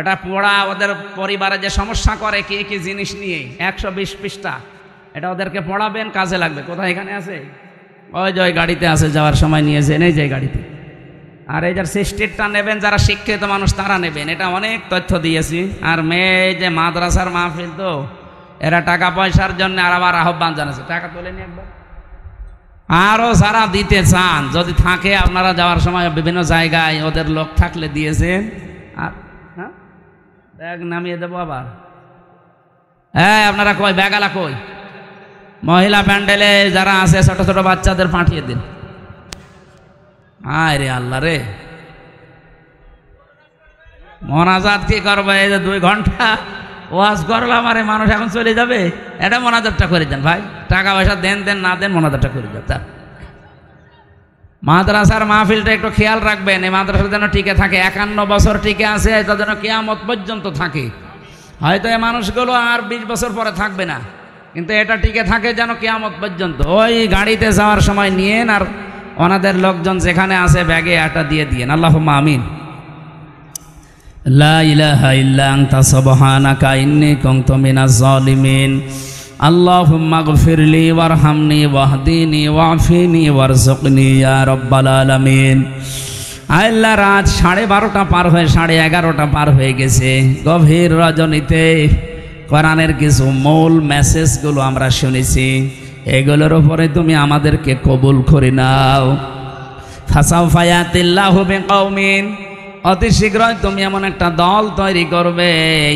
[SPEAKER 1] এটা পড়া, ওদের পরিবারে যে সমস্যা করে কি কি জিনিস নিয়ে, 120 পৃষ্ঠা, এটা ওদেরকে পড়াবেন, কাজে লাগবে। কোথায় এখানে আছে? ওই যে ওই গাড়িতে আছে, যাওয়ার সময় নিয়েছেন এই যে গাড়িতে। আর এই যার সিস্টেটটা নেবেন, যারা শিক্ষিত মানুষ তারা নেবেন, এটা অনেক তথ্য দিয়েছি। আর মেয়ে যে মাদ্রাসার মাহফিল, তো এরা টাকা পয়সার জন্য আর আবার আহ্বান জানাচ্ছে, টাকা তোলেনি একবার। আরও যারা দিতে চান, যদি থাকে আপনারা যাওয়ার সময় বিভিন্ন জায়গায় ওদের লোক থাকলে দিয়েছেন। আর ব্যাগ নামিয়ে দেবো আবার। হ্যাঁ, আপনারা কই ব্যাগালা কই? মহিলা প্যান্ডেলে যারা আছে ছোট ছোট বাচ্চাদের পাঠিয়ে দিন। আয় রে আল্লাহ রে, মোনাজাত কি করবে? এই যে 2 ঘন্টা ওয়াজ করলাম, আরে মানুষ এখন চলে যাবে। এটা মোনাজাতটা করে দেন ভাই, টাকা পয়সা দেন না দেন, মোনাজাতটা করে দেন। তা মাদ্রাসার মাহফিলটা একটু খেয়াল রাখবেন, এই মাদ্রাসা যেন টিকে থাকে। 51 বছর টিকে আছে, এটা যেন কিয়ামত পর্যন্ত থাকে। হয়তো এই মানুষগুলো আর 20 বছর পরে থাকবে না, কিন্তু এটা টিকে থাকে যেন কিয়ামত পর্যন্ত। ওই গাড়িতে যাওয়ার সময় নিয়েন, আর ওনাদের লোকজন যেখানে আছে ব্যাগে একটা দিয়ে দিয়েন। আল্লাহুম্মা আমিন। লা ইলাহা ইল্লা আনতা সুবহানাকা ইন্নী কুনতু মিনাজ জালিমিন। আল্লাহুম্মা গফিরলি ওয়ারহামনি ওয়াহদিনি ওয়াফিনি ওয়ারযুকনি ইয়া রাব্বাল আলামিন। আল্লাহ, রাত 12:30 পার হয়ে 11:30 পার হয়ে গেছে। গভীর রজনীতে কোরআনের কিছু মূল মেসেজগুলো আমরা শুনেছি, এগুলোর উপরে তুমি আমাদেরকে কবুল করে নাও। ফাসাউফা ইয়াতিল্লাহু বিকওমিন, অতি শীঘ্রই তুমি এমন একটা দল তৈরি করবে,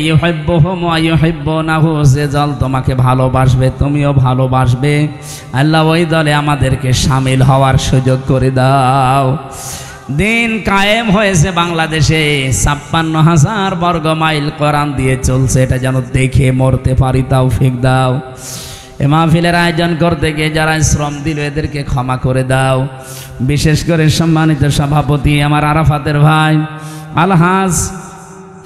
[SPEAKER 1] ইউহিব্বুহুম ওয়া ইউহিব্বুনাহু, যে দল তোমাকে ভালোবাসবে তুমিও ভালোবাসবে। আল্লাহ, ওই দলে আমাদেরকে শামিল হওয়ার সুযোগ করে দাও। দিন কায়েম হয়েছে বাংলাদেশে, 56,000 বর্গ মাইল কোরআন দিয়ে চলছে, এটা যেন দেখে মরতে পারি, তৌফিক দাও। এ মাহফিলের আয়োজন করতে গিয়ে যারা শ্রম দিল এদেরকে ক্ষমা করে দাও। বিশেষ করে সম্মানিত সভাপতি আমার আরাফাতের ভাই আলহাজ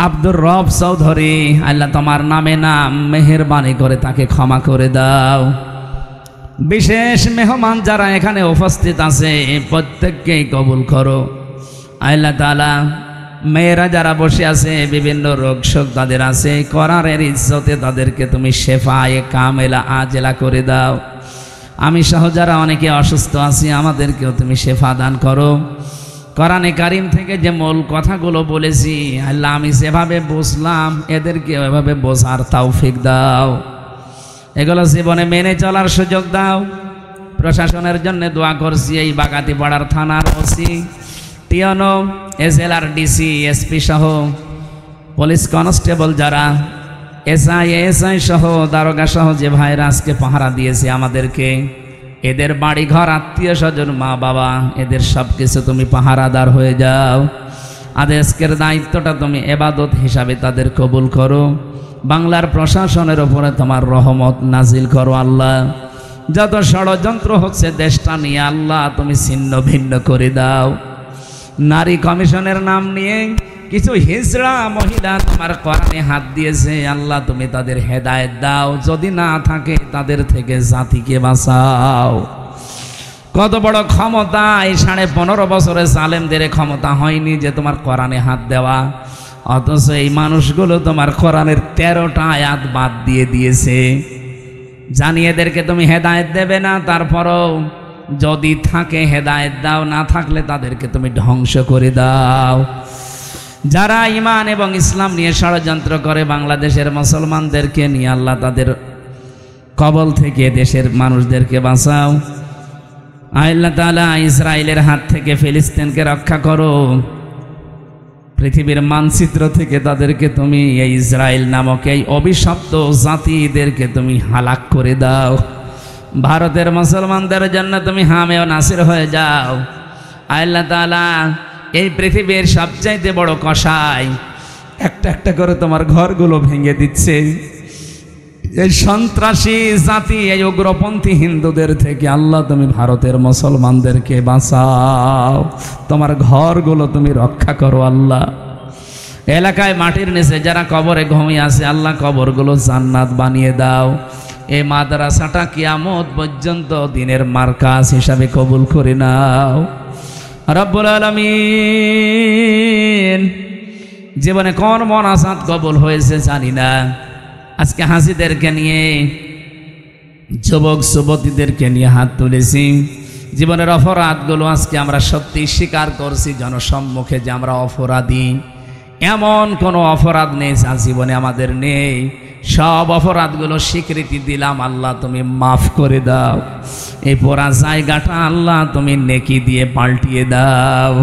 [SPEAKER 1] আব্দুর রব চৌধুরী, আল্লাহ তোমার নামে নাম, মেহেরবানি করে তাকে ক্ষমা করে দাও। বিশেষ মেহমান যারা এখানে উপস্থিত আছে প্রত্যেককেই কবুল করো। আল্লাহ তাআলা, মেয়েরা যারা বসে আছে বিভিন্ন রোগ শোক তাদের আছে, কোরআনের ইজ্জতে তাদেরকে তুমি শেফায়ে কামেলা আজেলা করে দাও। আমি সহ যারা অনেকে অসুস্থ আছি আমাদেরকেও তুমি শেফা দান করো। কোরআনে কারিম থেকে যে মূল কথাগুলো বলেছি আল্লাহ, আমি যেভাবে বুঝলাম এদেরকে ওইভাবে বোঝার তৌফিক দাও। এগুলো জীবনে মেনে চলার সুযোগ দাও। প্রশাসনের জন্য দোয়া করছি, এই বাগাতিপাড়ার থানার OC, TNO, SLR, DC, SP সহ পুলিশ কনস্টেবল যারা, এসআই সহ দারোগা সহ যে ভাইরা আজকে পাহারা দিয়েছে আমাদেরকে, এদের বাড়ি ঘর, আত্মীয় স্বজন, মা বাবা, এদের সব কিছু তুমি পাহারাদার হয়ে যাও। আজকের দায়িত্বটা তুমি ইবাদত হিসাবে তাদের কবুল করো। বাংলার প্রশাসনের উপরে তোমার রহমত নাজিল করো আল্লাহ। যত ষড়যন্ত্র হচ্ছে দেশটা নিয়ে আল্লাহ তুমি ছিন্ন ভিন্ন করে দাও। নারী কমিশনের নাম নিয়ে কিছু হিজড়া মহিলা তোমার কোরআনে হাত দিয়েছে, আল্লাহ তুমি তাদের হেদায়েত দাও। যদি না থাকে তাদের থেকে জাতিকে বাঁচাও। কত বড় ক্ষমতা! এই 15.5 বছরে জালেমদের ক্ষমতা হয়নি যে তোমার কোরআনে হাত দেওয়া, অথচ এই মানুষগুলো তোমার কোরআনের 13টা আয়াত বাদ দিয়ে দিয়েছে। জানি এদেরকে তুমি হেদায়েত দেবে না, তারপরও যদি থাকে হেদায়েত দাও, না থাকলে তাদেরকে তুমি ধ্বংস করে দাও। যারা ঈমান এবং ইসলাম নিয়ে ষড়যন্ত্র করে বাংলাদেশের মুসলমানদেরকে নিয়ে, আল্লাহ তাদের কবল থেকে দেশের মানুষদেরকে বাঁচাও। আল্লাহ তাআলা ইসরায়েলের হাত থেকে ফিলিস্তিনকে রক্ষা করো। পৃথিবীর মানচিত্র থেকে তাদেরকে তুমি, এই ইসরায়েল নামক এই অভিশপ্ত জাতিদেরকে তুমি হালাক করে দাও। ভারতের মুসলমানদের জন্য তুমি হামে ও নাসির হয়ে যাও। আল্লাহ তাআলা, এই পৃথিবীর সবচাইতে বড় কসাই একটা একটা করে তোমার ঘরগুলো ভেঙে দিচ্ছে। এই সন্ত্রাসী জাতি, এই উগ্রপন্থী হিন্দুদের থেকে আল্লাহ তুমি ভারতের মুসলমানদেরকে বাঁচাও। তোমার ঘরগুলো তুমি রক্ষা করো আল্লাহ। এলাকায় মাটির নিচে যারা কবরে ঘুমিয়ে আছে, আল্লাহ কবরগুলো জান্নাত বানিয়ে দাও। এই মাদ্রাসাটা কিয়ামত পর্যন্ত দিনের মার্কাজ হিসাবে কবুল করে নাও রব্বুল আলামিন। জীবনে কোন মোনাজাত কবুল হয়েছে জানি না, আজকে হাসিদেরকে নিয়ে, যুবক যুবতীদেরকে নিয়ে হাত তুলেছি। জীবনের অপরাধগুলো আজকে আমরা সত্যি স্বীকার করছি জনসম্মুখে যে আমরা অপরাধী। এমন কোনো অপরাধ নেই যা জীবনে আমাদের নেই। সব অপরাধগুলো স্বীকৃতি দিলাম, আল্লাহ তুমি মাফ করে দাও। এই পুরা জায়গাটা আল্লাহ তুমি নেকি দিয়ে পাল্টিয়ে দাও।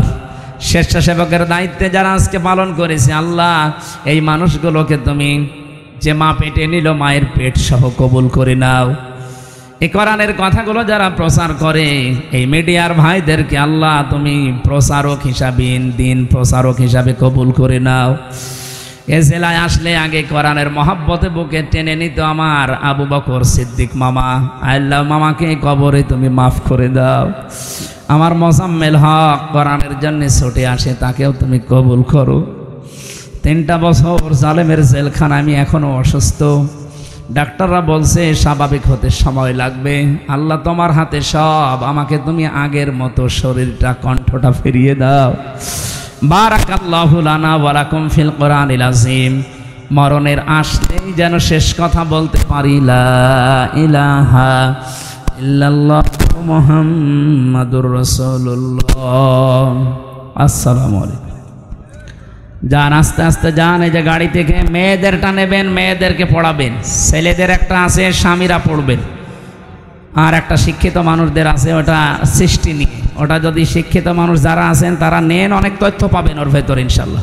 [SPEAKER 1] স্বেচ্ছাসেবকের দায়িত্বে যারা আজকে পালন করেছে, আল্লাহ এই মানুষগুলোকে তুমি যে মা পেটে নিল মায়ের পেট সহ কবুল করে নাও। এই কোরআনের কথাগুলো যারা প্রচার করে এই মিডিয়ার ভাইদেরকে আল্লাহ তুমি প্রচারক হিসাবে, দিন প্রচারক হিসাবে কবুল করে নাও। এ জেলায় আসলে আগে কোরআনের মহাব্বতে বুকে টেনে নিত আমার আবু বকর সিদ্দিক মামা। আল্লাহ মামাকে কবরে তুমি মাফ করে দাও। আমার মোজাম্মেল হক কোরআনের জন্য ছুটে আসে, তাকেও তুমি কবুল করো। 3টা বছর জালেমের জেলখানা, আমি এখনো অসুস্থ, ডাক্তাররা বলছে স্বাভাবিক হতে সময় লাগবে। আল্লাহ তোমার হাতে সব, আমাকে তুমি আগের মতো শরীরটা কণ্ঠটা ফিরিয়ে দাও। বারাকাল্লাহু লানা ওয়া লাকুম ফিল কোরআনিল আযীম। মরণের আসলেই যেন শেষ কথা বলতে পারি, লা ইলাহা ইল্লাল্লাহু মুহাম্মাদুর রাসূলুল্লাহ। আসসালামু আলাইকুম। যান আস্তে আস্তে যান। এই যে গাড়ি থেকে মেয়েদেরটা নেবেন, মেয়েদেরকে পড়াবেন। ছেলেদের একটা আছে স্বামীরা পড়বেন, আর একটা শিক্ষিত মানুষদের আছে ওটা সৃষ্টি নিয়ে। ওটা যদি শিক্ষিত মানুষ যারা আছেন তারা নেন, অনেক তথ্য পাবেন ওর ভেতর ইনশাল্লাহ।